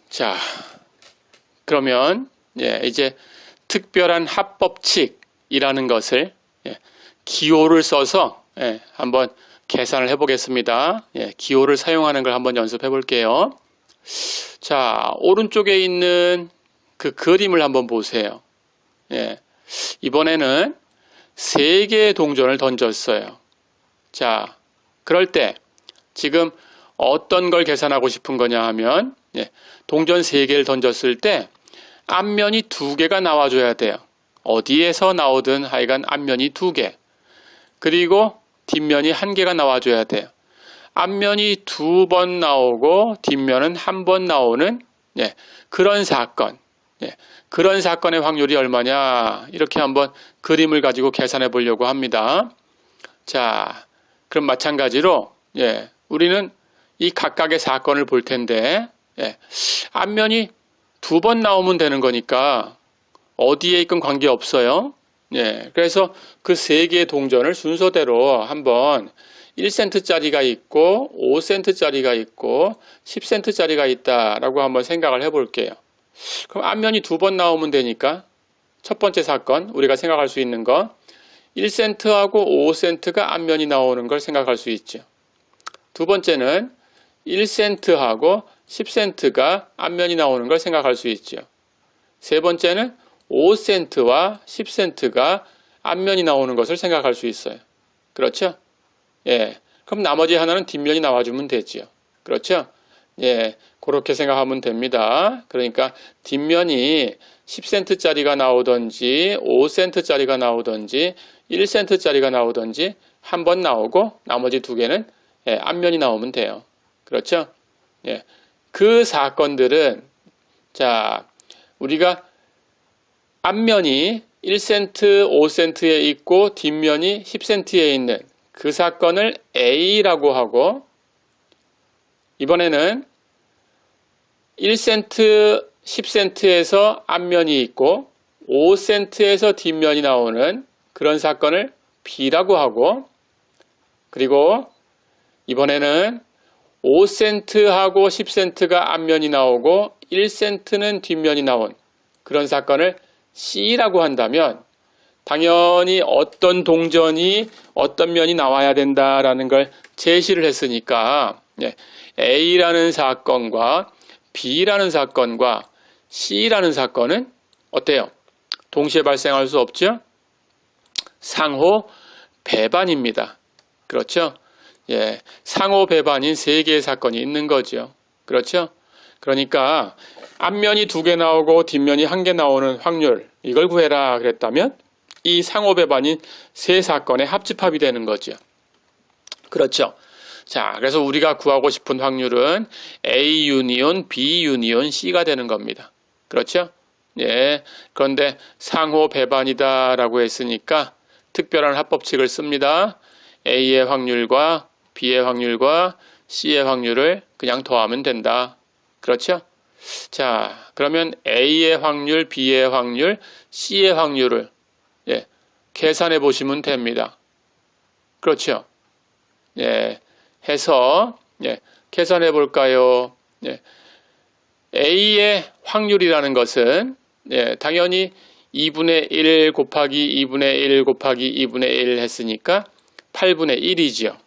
자, 그러면 이제 특별한 합법칙이라는 것을 기호를 써서 한번 계산을 해보겠습니다. 기호를 사용하는 걸 한번 연습해 볼게요. 자, 오른쪽에 있는 그 그림을 한번 보세요. 이번에는 3개의 동전을 던졌어요. 자, 그럴 때 지금 어떤 걸 계산하고 싶은 거냐 하면 동전 3개를 던졌을 때 앞면이 2개가 나와줘야 돼요. 어디에서 나오든 하여간 앞면이 2개. 그리고 뒷면이 1개가 나와줘야 돼요. 앞면이 2번 나오고 뒷면은 1번 나오는 그런 사건. 그런 사건의 확률이 얼마냐? 이렇게 한번 그림을 가지고 계산해 보려고 합니다. 자, 그럼 마찬가지로 우리는 이 각각의 사건을 볼 텐데 앞면이 2번 나오면 되는 거니까 어디에 있건 관계없어요. 그래서 그 3개의 동전을 순서대로 한번 1센트짜리가 있고 5센트짜리가 있고 10센트짜리가 있다라고 한번 생각을 해볼게요. 그럼 앞면이 2번 나오면 되니까 첫 번째 사건 우리가 생각할 수 있는 건 1센트하고 5센트가 앞면이 나오는 걸 생각할 수 있죠. 두 번째는 1센트하고 10센트가 앞면이 나오는 걸 생각할 수 있죠. 세 번째는 5센트와 10센트가 앞면이 나오는 것을 생각할 수 있어요. 그렇죠? 그럼 나머지 하나는 뒷면이 나와주면 되지요. 그렇죠? 그렇게 생각하면 됩니다. 그러니까 뒷면이 10센트짜리가 나오든지 5센트짜리가 나오든지 1센트짜리가 나오든지 한 번 나오고 나머지 2개는 앞면이 나오면 돼요. 그렇죠? 그 사건들은 자, 우리가 앞면이 1센트, 5센트에 있고 뒷면이 10센트에 있는 그 사건을 A라고 하고 이번에는 1센트, 10센트에서 앞면이 있고 5센트에서 뒷면이 나오는 그런 사건을 B라고 하고 그리고 이번에는 5센트하고 10센트가 앞면이 나오고 1센트는 뒷면이 나온 그런 사건을 C라고 한다면 당연히 어떤 동전이 어떤 면이 나와야 된다라는 걸 제시를 했으니까 A라는 사건과 B라는 사건과 C라는 사건은 어때요? 동시에 발생할 수 없죠? 상호 배반입니다. 그렇죠? 상호 배반인 3개의 사건이 있는 거죠. 그렇죠? 그러니까 앞면이 2개 나오고 뒷면이 1개 나오는 확률 이걸 구해라 그랬다면 이 상호 배반인 3사건의 합집합이 되는 거죠. 그렇죠? 자, 그래서 우리가 구하고 싶은 확률은 A 유니온 B 유니온 C가 되는 겁니다. 그렇죠? 그런데 상호 배반이다 라고 했으니까 특별한 합법칙을 씁니다. A의 확률과 B의 확률과 C의 확률을 그냥 더하면 된다. 그렇죠? 자, 그러면 A의 확률, B의 확률, C의 확률을 계산해 보시면 됩니다. 그렇죠? 해서 계산해 볼까요? A의 확률이라는 것은 당연히 2분의 1 곱하기 2분의 1 곱하기 2분의 1 했으니까 8분의 1이죠.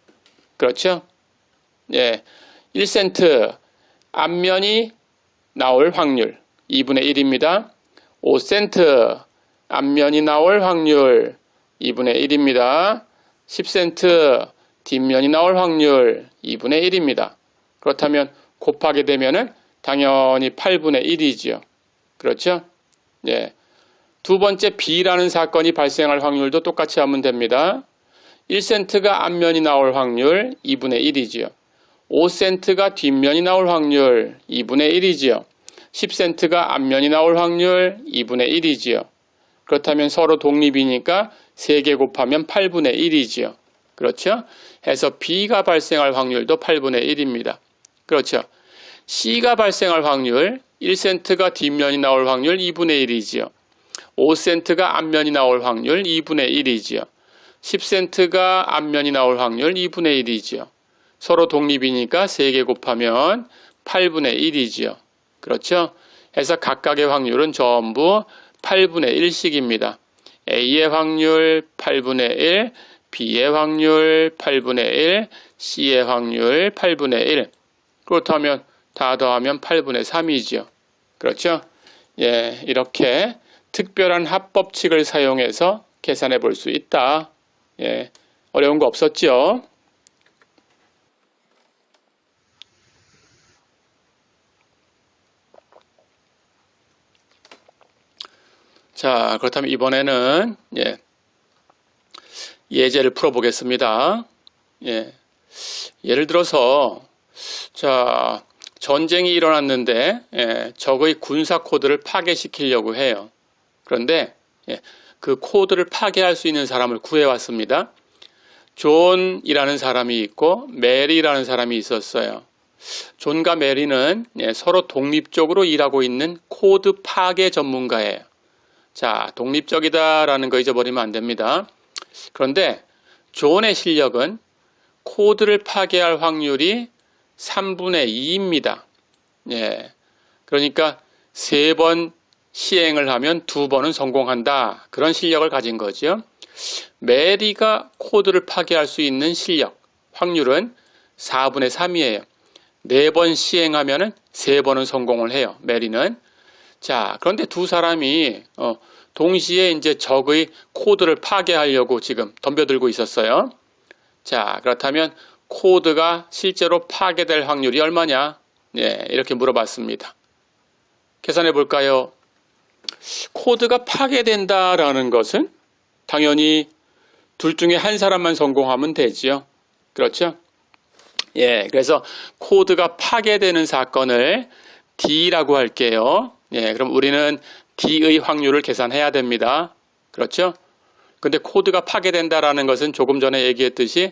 그렇죠? 1센트 앞면이 나올 확률 2분의 1입니다. 5센트 앞면이 나올 확률 2분의 1입니다. 10센트 뒷면이 나올 확률 2분의 1입니다. 그렇다면 곱하게 되면은 당연히 8분의 1이죠. 그렇죠? 두 번째 B라는 사건이 발생할 확률도 똑같이 하면 됩니다. 1센트가 앞면이 나올 확률 2분의 1이지요. 5센트가 뒷면이 나올 확률 2분의 1이지요. 10센트가 앞면이 나올 확률 2분의 1이지요. 그렇다면 서로 독립이니까 3개 곱하면 8분의 1이지요. 그렇죠? 해서 B가 발생할 확률도 8분의 1입니다. 그렇죠? C가 발생할 확률 1센트가 뒷면이 나올 확률 2분의 1이지요. 5센트가 앞면이 나올 확률 2분의 1이지요. 10센트가 앞면이 나올 확률 2분의 1이지요. 서로 독립이니까 3개 곱하면 8분의 1이지요. 그렇죠? 해서 각각의 확률은 전부 8분의 1씩입니다. A의 확률 8분의 1, B의 확률 8분의 1, C의 확률 8분의 1. 그렇다면 다 더하면 8분의 3이지요. 그렇죠? 예, 이렇게 특별한 합법칙을 사용해서 계산해 볼 수 있다. 예, 어려운 거 없었죠? 자, 그렇다면 이번에는 예제를 풀어보겠습니다. 예를 들어서 자, 전쟁이 일어났는데 적의 군사 코드를 파괴시키려고 해요. 그런데 그 코드를 파괴할 수 있는 사람을 구해왔습니다. 존이라는 사람이 있고 메리라는 사람이 있었어요. 존과 메리는 서로 독립적으로 일하고 있는 코드 파괴 전문가예요. 자, 독립적이다라는 거 잊어버리면 안 됩니다. 그런데 존의 실력은 코드를 파괴할 확률이 3분의 2입니다. 그러니까 3번 시행을 하면 2번은 성공한다. 그런 실력을 가진 거죠. 메리가 코드를 파괴할 수 있는 실력, 확률은 4분의 3이에요. 4번 시행하면 3번은 성공을 해요. 메리는. 자, 그런데 두 사람이 동시에 이제 적의 코드를 파괴하려고 지금 덤벼들고 있었어요. 자, 그렇다면 코드가 실제로 파괴될 확률이 얼마냐? 이렇게 물어봤습니다. 계산해 볼까요? 코드가 파괴된다라는 것은 당연히 둘 중에 한 사람만 성공하면 되지요. 그렇죠? 그래서 코드가 파괴되는 사건을 D라고 할게요. 그럼 우리는 D의 확률을 계산해야 됩니다. 그렇죠? 근데 코드가 파괴된다라는 것은 조금 전에 얘기했듯이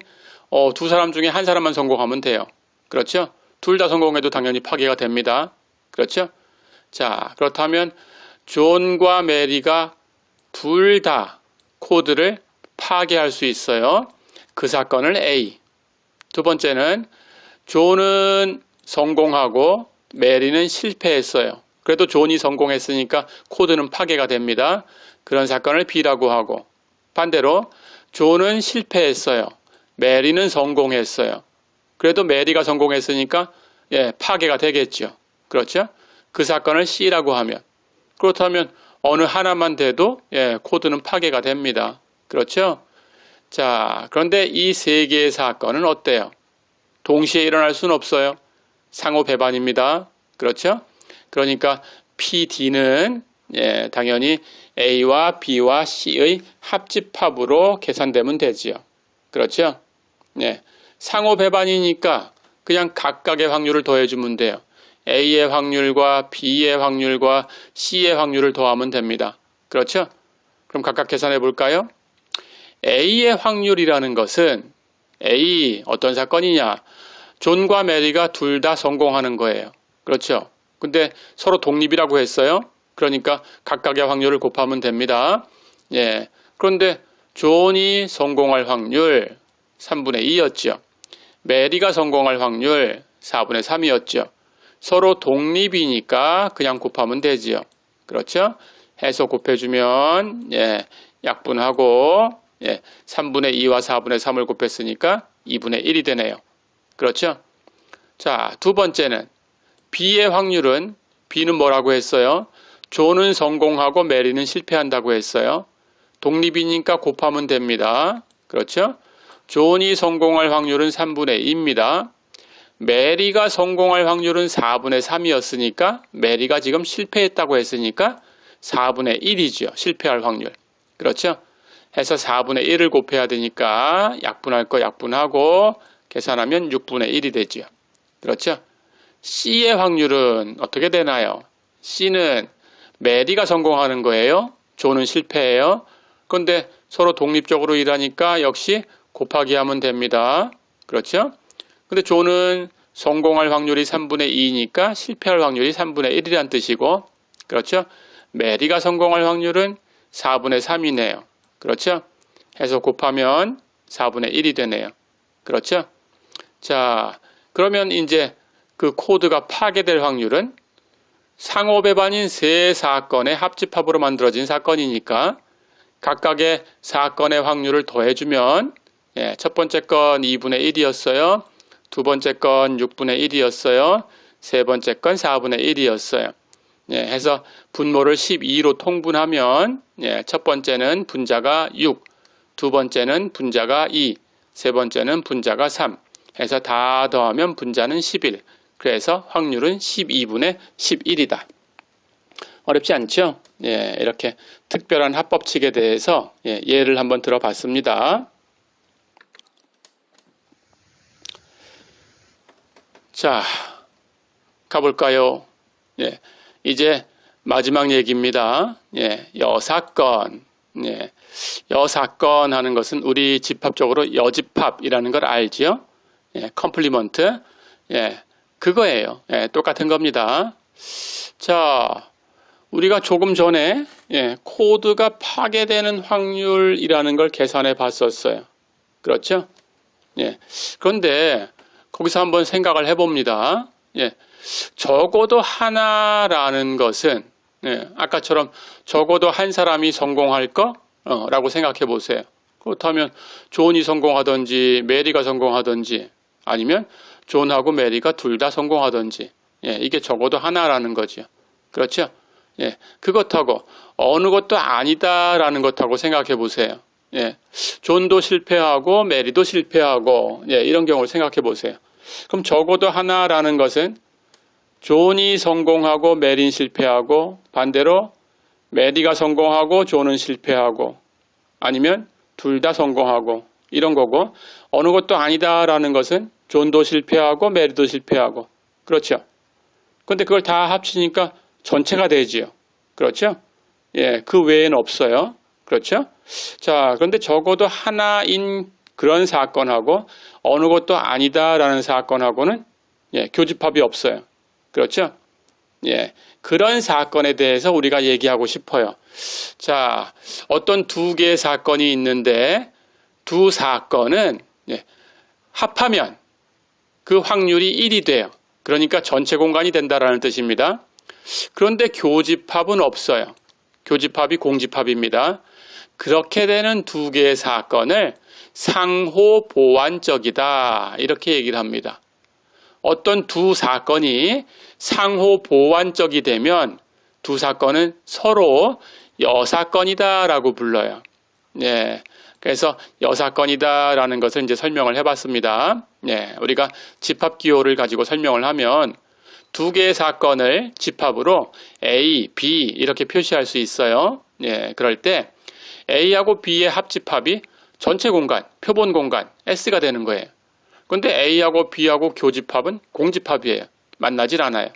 두 사람 중에 한 사람만 성공하면 돼요. 그렇죠? 둘 다 성공해도 당연히 파괴가 됩니다. 그렇죠? 자, 그렇다면 존과 메리가 둘 다 코드를 파괴할 수 있어요. 그 사건을 A. 두 번째는 존은 성공하고 메리는 실패했어요. 그래도 존이 성공했으니까 코드는 파괴가 됩니다. 그런 사건을 B라고 하고, 반대로 존은 실패했어요. 메리는 성공했어요. 그래도 메리가 성공했으니까 파괴가 되겠죠. 그렇죠? 그 사건을 C라고 하면, 그렇다면 어느 하나만 돼도 코드는 파괴가 됩니다. 그렇죠? 자, 그런데 이 세 개의 사건은 어때요? 동시에 일어날 수는 없어요. 상호 배반입니다. 그렇죠? 그러니까 PD는 당연히 A와 B와 C의 합집합으로 계산되면 되지요. 그렇죠? 상호 배반이니까 그냥 각각의 확률을 더해주면 돼요. A의 확률과 B의 확률과 C의 확률을 더하면 됩니다. 그렇죠? 그럼 각각 계산해 볼까요? A의 확률이라는 것은 A 어떤 사건이냐? 존과 메리가 둘 다 성공하는 거예요. 그렇죠? 근데 서로 독립이라고 했어요. 그러니까 각각의 확률을 곱하면 됩니다. 그런데 존이 성공할 확률 3분의 2였죠. 메리가 성공할 확률 4분의 3이었죠. 서로 독립이니까 그냥 곱하면 되지요. 그렇죠? 해서 곱해주면 약분하고 3분의 2와 4분의 3을 곱했으니까 2분의 1이 되네요. 그렇죠? 자, 두 번째는 B의 확률은 B는 뭐라고 했어요? 존은 성공하고 메리는 실패한다고 했어요. 독립이니까 곱하면 됩니다. 그렇죠? 존이 성공할 확률은 3분의 2입니다. 메리가 성공할 확률은 4분의 3이었으니까 메리가 지금 실패했다고 했으니까 4분의 1이죠. 실패할 확률. 그렇죠? 해서 4분의 1을 곱해야 되니까 약분할 거 약분하고 계산하면 6분의 1이 되죠. 그렇죠? C의 확률은 어떻게 되나요? C는 메리가 성공하는 거예요. 조는 실패해요. 그런데 서로 독립적으로 일하니까 역시 곱하기 하면 됩니다. 그렇죠? 근데 조는 성공할 확률이 3분의 2니까 실패할 확률이 3분의 1이란 뜻이고, 그렇죠? 메리가 성공할 확률은 4분의 3이네요. 그렇죠? 해서 곱하면 4분의 1이 되네요. 그렇죠? 자, 그러면 이제 그 코드가 파괴될 확률은 상호 배반인 세 사건의 합집합으로 만들어진 사건이니까 각각의 사건의 확률을 더해주면 첫 번째 건 2분의 1이었어요. 두 번째 건 6분의 1이었어요. 세 번째 건 4분의 1이었어요. 해서 분모를 12로 통분하면 첫 번째는 분자가 6, 두 번째는 분자가 2, 세 번째는 분자가 3 해서 다 더하면 분자는 11. 그래서 확률은 12분의 11이다. 어렵지 않죠? 이렇게 특별한 합법칙에 대해서 예를 한번 들어봤습니다. 자, 가볼까요? 이제 마지막 얘기입니다. 여사건. 여사건 하는 것은 우리 집합적으로 여집합이라는 걸 알지요? 컴플리먼트. 그거예요. 똑같은 겁니다. 자, 우리가 조금 전에 코드가 파괴되는 확률이라는 걸 계산해 봤었어요. 그렇죠? 그런데 거기서 한번 생각을 해봅니다. 적어도 하나라는 것은 아까처럼 적어도 한 사람이 성공할 거라고 생각해 보세요. 그렇다면 존이 성공하든지 메리가 성공하든지 아니면 존하고 메리가 둘 다 성공하든지 이게 적어도 하나라는 거죠. 그렇죠? 그것하고 어느 것도 아니다라는 것하고 생각해 보세요. 존도 실패하고 메리도 실패하고 이런 경우를 생각해 보세요. 그럼 적어도 하나라는 것은 존이 성공하고 메리는 실패하고 반대로 메리가 성공하고 존은 실패하고 아니면 둘 다 성공하고 이런 거고 어느 것도 아니다라는 것은 존도 실패하고 메리도 실패하고 그렇죠. 그런데 그걸 다 합치니까 전체가 되지요. 그렇죠? 그 외에는 없어요. 그렇죠? 자, 그런데 적어도 하나인 그런 사건하고 어느 것도 아니다라는 사건하고는 교집합이 없어요. 그렇죠? 그런 사건에 대해서 우리가 얘기하고 싶어요. 자, 어떤 두 개의 사건이 있는데 두 사건은 합하면 그 확률이 1이 돼요. 그러니까 전체 공간이 된다라는 뜻입니다. 그런데 교집합은 없어요. 교집합이 공집합입니다. 그렇게 되는 두 개의 사건을 상호 보완적이다 이렇게 얘기를 합니다. 어떤 두 사건이 상호 보완적이 되면 두 사건은 서로 여사건이다 라고 불러요. 그래서 여사건이다 라는 것을 이제 설명을 해봤습니다. 우리가 집합기호를 가지고 설명을 하면 두 개의 사건을 집합으로 A, B 이렇게 표시할 수 있어요. 그럴 때 A하고 B의 합집합이 전체 공간, 표본 공간 S가 되는 거예요. 그런데 A하고 B하고 교집합은 공집합이에요. 만나질 않아요.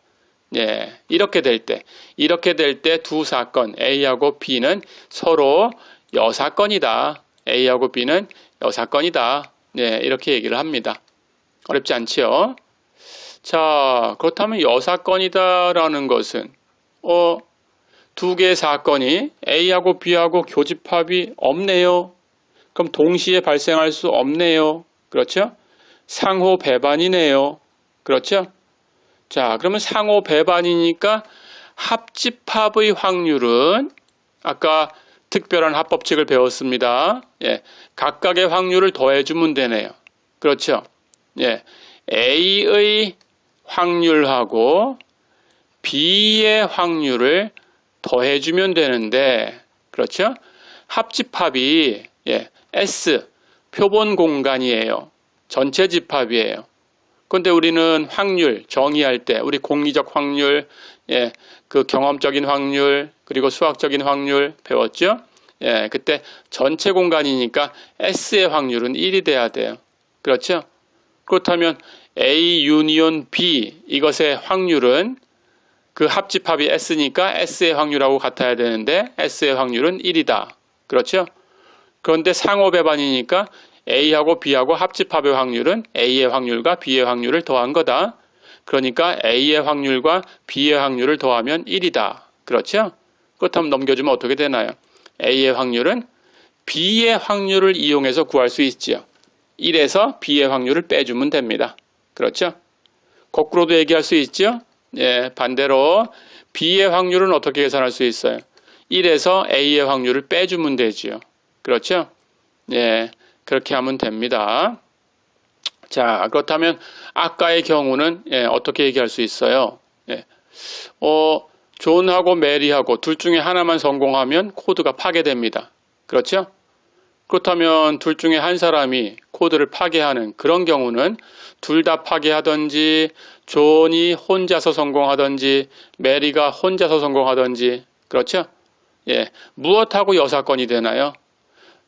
이렇게 될 때 두 사건 A하고 B는 서로 여사건이다. A하고 B는 여사건이다. 이렇게 얘기를 합니다. 어렵지 않지요? 자, 그렇다면 여사건이다라는 것은 두 개의 사건이 A하고 B하고 교집합이 없네요. 그럼 동시에 발생할 수 없네요. 그렇죠? 상호 배반이네요. 그렇죠? 자, 그러면 상호 배반이니까 합집합의 확률은 아까 특별한 합법칙을 배웠습니다. 각각의 확률을 더해주면 되네요. 그렇죠? A의 확률하고 B의 확률을 더해주면 되는데, 그렇죠? 합집합이 S, 표본 공간이에요. 전체 집합이에요. 그런데 우리는 확률 정의할 때 우리 공리적 확률, 그 경험적인 확률, 그리고 수학적인 확률 배웠죠? 예, 그때 전체 공간이니까 S의 확률은 1이 돼야 돼요. 그렇죠? 그렇다면 A 유니온 B 이것의 확률은 그 합집합이 S니까 S의 확률하고 같아야 되는데 S의 확률은 1이다. 그렇죠? 그런데 상호 배반이니까 A하고 B하고 합집합의 확률은 A의 확률과 B의 확률을 더한 거다. 그러니까 A의 확률과 B의 확률을 더하면 1이다. 그렇죠? 그렇다면 넘겨주면 어떻게 되나요? A의 확률은 B의 확률을 이용해서 구할 수 있지요. 1에서 B의 확률을 빼주면 됩니다. 그렇죠? 거꾸로도 얘기할 수 있죠? 예, 반대로 B의 확률은 어떻게 계산할 수 있어요? 1에서 A의 확률을 빼주면 되지요. 그렇죠? 예, 그렇게 하면 됩니다. 자, 그렇다면 아까의 경우는 어떻게 얘기할 수 있어요? 예, 존하고 메리하고 둘 중에 하나만 성공하면 코드가 파괴됩니다. 그렇죠? 그렇다면 둘 중에 한 사람이 코드를 파괴하는 그런 경우는 둘 다 파괴하든지 존이 혼자서 성공하든지 메리가 혼자서 성공하든지 그렇죠? 예, 무엇하고 여사건이 되나요?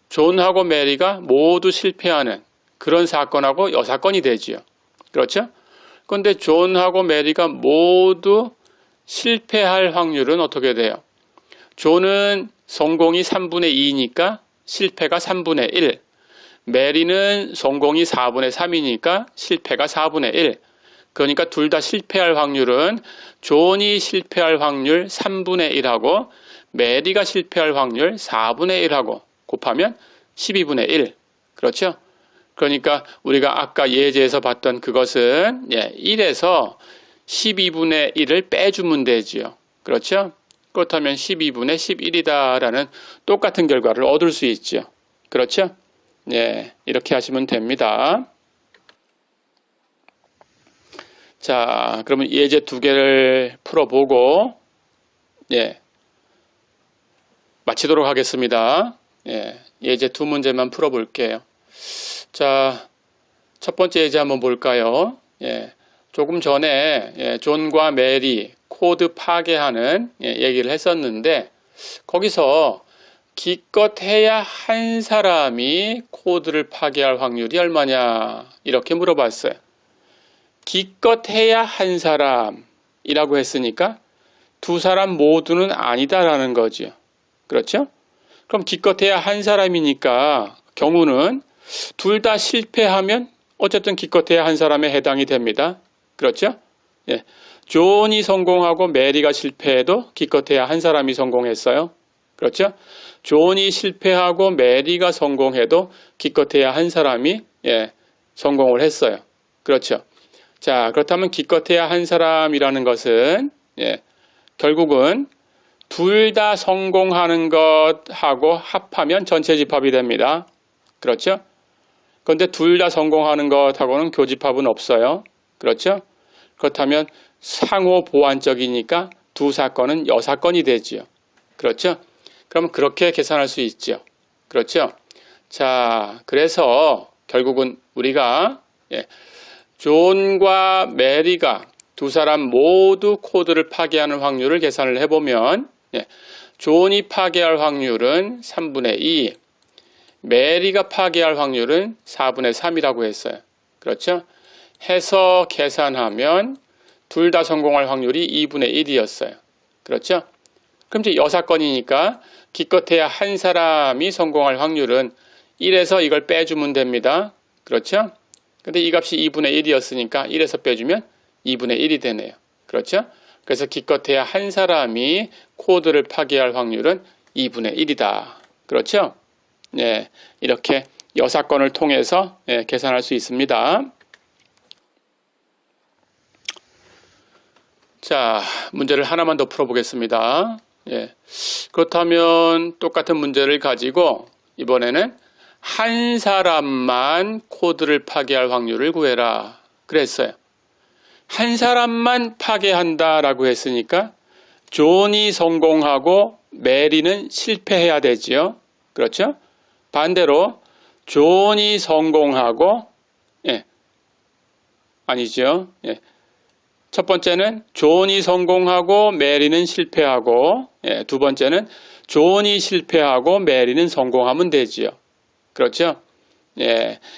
존하고 메리가 모두 실패하는 그런 사건하고 여사건이 되지요. 그렇죠? 그런데 존하고 메리가 모두 실패할 확률은 어떻게 돼요? 존은 성공이 3분의 2니까 실패가 3분의 1. 메리는 성공이 4분의 3이니까 실패가 4분의 1. 그러니까 둘 다 실패할 확률은 존이 실패할 확률 3분의 1하고 메리가 실패할 확률 4분의 1하고 곱하면 12분의 1. 그렇죠? 그러니까 우리가 아까 예제에서 봤던 그것은 1에서 12분의 1을 빼주면 되지요. 그렇죠? 그렇다면 12분의 11이다라는 똑같은 결과를 얻을 수 있죠. 그렇죠? 예, 이렇게 하시면 됩니다. 자, 그러면 예제 두 개를 풀어보고 마치도록 하겠습니다. 예제 두 문제만 풀어볼게요. 자, 첫 번째 예제 한번 볼까요? 조금 전에 존과 메리 코드 파괴하는 얘기를 했었는데 거기서 기껏해야 한 사람이 코드를 파괴할 확률이 얼마냐 이렇게 물어봤어요. 기껏해야 한 사람이라고 했으니까 두 사람 모두는 아니다라는 거죠. 그렇죠? 그럼 기껏해야 한 사람이니까 경우는 둘 다 실패하면 어쨌든 기껏해야 한 사람에 해당이 됩니다. 그렇죠? 예. 존이 성공하고 메리가 실패해도 기껏해야 한 사람이 성공했어요. 그렇죠? 존이 실패하고 메리가 성공해도 기껏해야 한 사람이 성공을 했어요. 그렇죠? 자, 그렇다면 기껏해야 한 사람이라는 것은 결국은 둘 다 성공하는 것하고 합하면 전체 집합이 됩니다. 그렇죠? 그런데 둘 다 성공하는 것하고는 교집합은 없어요. 그렇죠? 그렇다면 상호 보완적이니까 두 사건은 여사건이 되지요. 그렇죠? 그럼 그렇게 계산할 수 있죠. 그렇죠? 자, 그래서 결국은 우리가 존과 메리가 두 사람 모두 코드를 파괴하는 확률을 계산을 해보면 존이 파괴할 확률은 3분의 2, 메리가 파괴할 확률은 4분의 3이라고 했어요. 그렇죠? 해서 계산하면 둘 다 성공할 확률이 2분의 1이었어요. 그렇죠? 그럼 이제 여사건이니까 기껏해야 한 사람이 성공할 확률은 1에서 이걸 빼주면 됩니다. 그렇죠? 근데 이 값이 2분의 1이었으니까 1에서 빼주면 2분의 1이 되네요. 그렇죠? 그래서 기껏해야 한 사람이 코드를 파괴할 확률은 2분의 1이다. 그렇죠? 네, 이렇게 여사건을 통해서 계산할 수 있습니다. 자, 문제를 하나만 더 풀어보겠습니다. 그렇다면 똑같은 문제를 가지고 이번에는 한 사람만 코드를 파괴할 확률을 구해라. 그랬어요. 한 사람만 파괴한다라고 했으니까 존이 성공하고 메리는 실패해야 되지요. 그렇죠? 반대로 존이 성공하고 아니죠. 첫 번째는 존이 성공하고 메리는 실패하고, 두 번째는 존이 실패하고 메리는 성공하면 되지요. 그렇죠?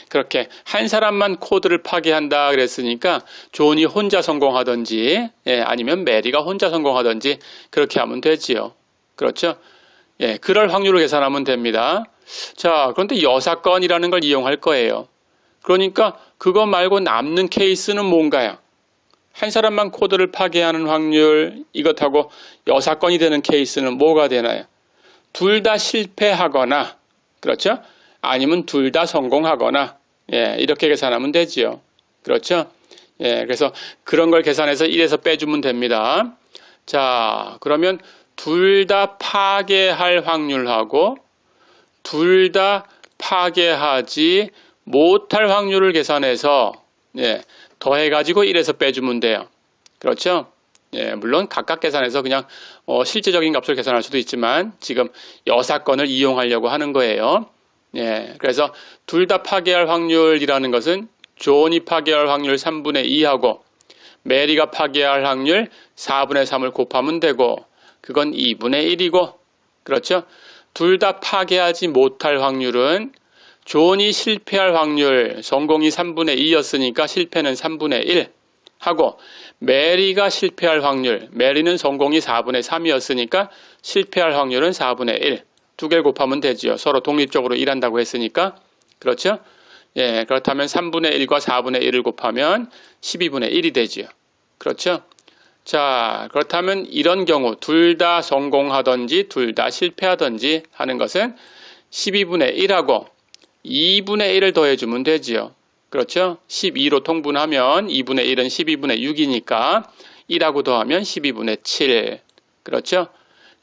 그렇게 한 사람만 코드를 파괴한다 그랬으니까 존이 혼자 성공하든지, 아니면 메리가 혼자 성공하든지 그렇게 하면 되지요. 그렇죠? 그럴 확률을 계산하면 됩니다. 자, 그런데 여사건이라는 걸 이용할 거예요. 그러니까 그거 말고 남는 케이스는 뭔가요? 한 사람만 코드를 파괴하는 확률, 이것하고 여사건이 되는 케이스는 뭐가 되나요? 둘 다 실패하거나, 그렇죠? 아니면 둘 다 성공하거나, 이렇게 계산하면 되지요. 그렇죠? 그래서 그런 걸 계산해서 1에서 빼주면 됩니다. 자, 그러면 둘 다 파괴할 확률하고 둘 다 파괴하지 못할 확률을 계산해서 더해가지고 1에서 빼주면 돼요. 그렇죠? 물론 각각 계산해서 그냥 실제적인 값을 계산할 수도 있지만 지금 여사건을 이용하려고 하는 거예요. 그래서 둘 다 파괴할 확률이라는 것은 존이 파괴할 확률 3분의 2하고 메리가 파괴할 확률 4분의 3을 곱하면 되고 그건 2분의 1이고 그렇죠? 둘 다 파괴하지 못할 확률은 존이 실패할 확률, 성공이 3분의 2였으니까 실패는 3분의 1 하고 메리가 실패할 확률, 메리는 성공이 4분의 3이었으니까 실패할 확률은 4분의 1. 두 개를 곱하면 되지요. 서로 독립적으로 일한다고 했으니까. 그렇죠? 그렇다면 3분의 1과 4분의 1을 곱하면 12분의 1이 되지요. 그렇죠? 자, 그렇다면 이런 경우 둘 다 성공하든지 둘 다 실패하든지 하는 것은 12분의 1하고 2분의 1을 더해주면 되지요. 그렇죠? 12로 통분하면 2분의 1은 12분의 6이니까 1하고 더하면 12분의 7. 그렇죠?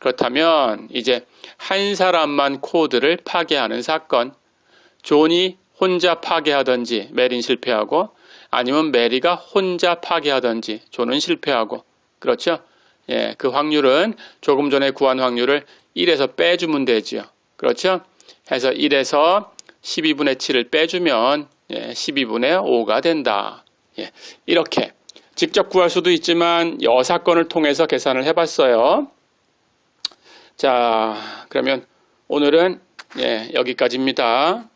그렇다면 이제 한 사람만 코드를 파괴하는 사건, 존이 혼자 파괴하든지 메리는 실패하고 아니면 메리가 혼자 파괴하든지 존은 실패하고 그렇죠? 그 확률은 조금 전에 구한 확률을 1에서 빼주면 되지요. 그렇죠? 해서 1에서 12분의 7을 빼주면 12분의 5가 된다. 이렇게 직접 구할 수도 있지만 여사건을 통해서 계산을 해봤어요. 자, 그러면 오늘은 여기까지입니다.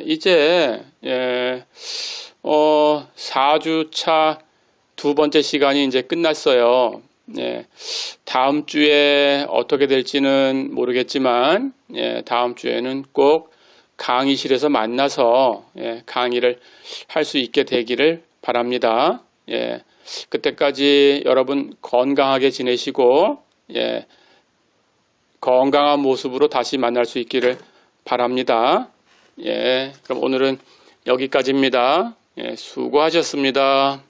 이제 4주차 두 번째 시간이 이제 끝났어요. 다음 주에 어떻게 될지는 모르겠지만 다음 주에는 꼭 강의실에서 만나서 강의를 할 수 있게 되기를 바랍니다. 그때까지 여러분 건강하게 지내시고 건강한 모습으로 다시 만날 수 있기를 바랍니다. 그럼 오늘은 여기까지입니다. 수고하셨습니다.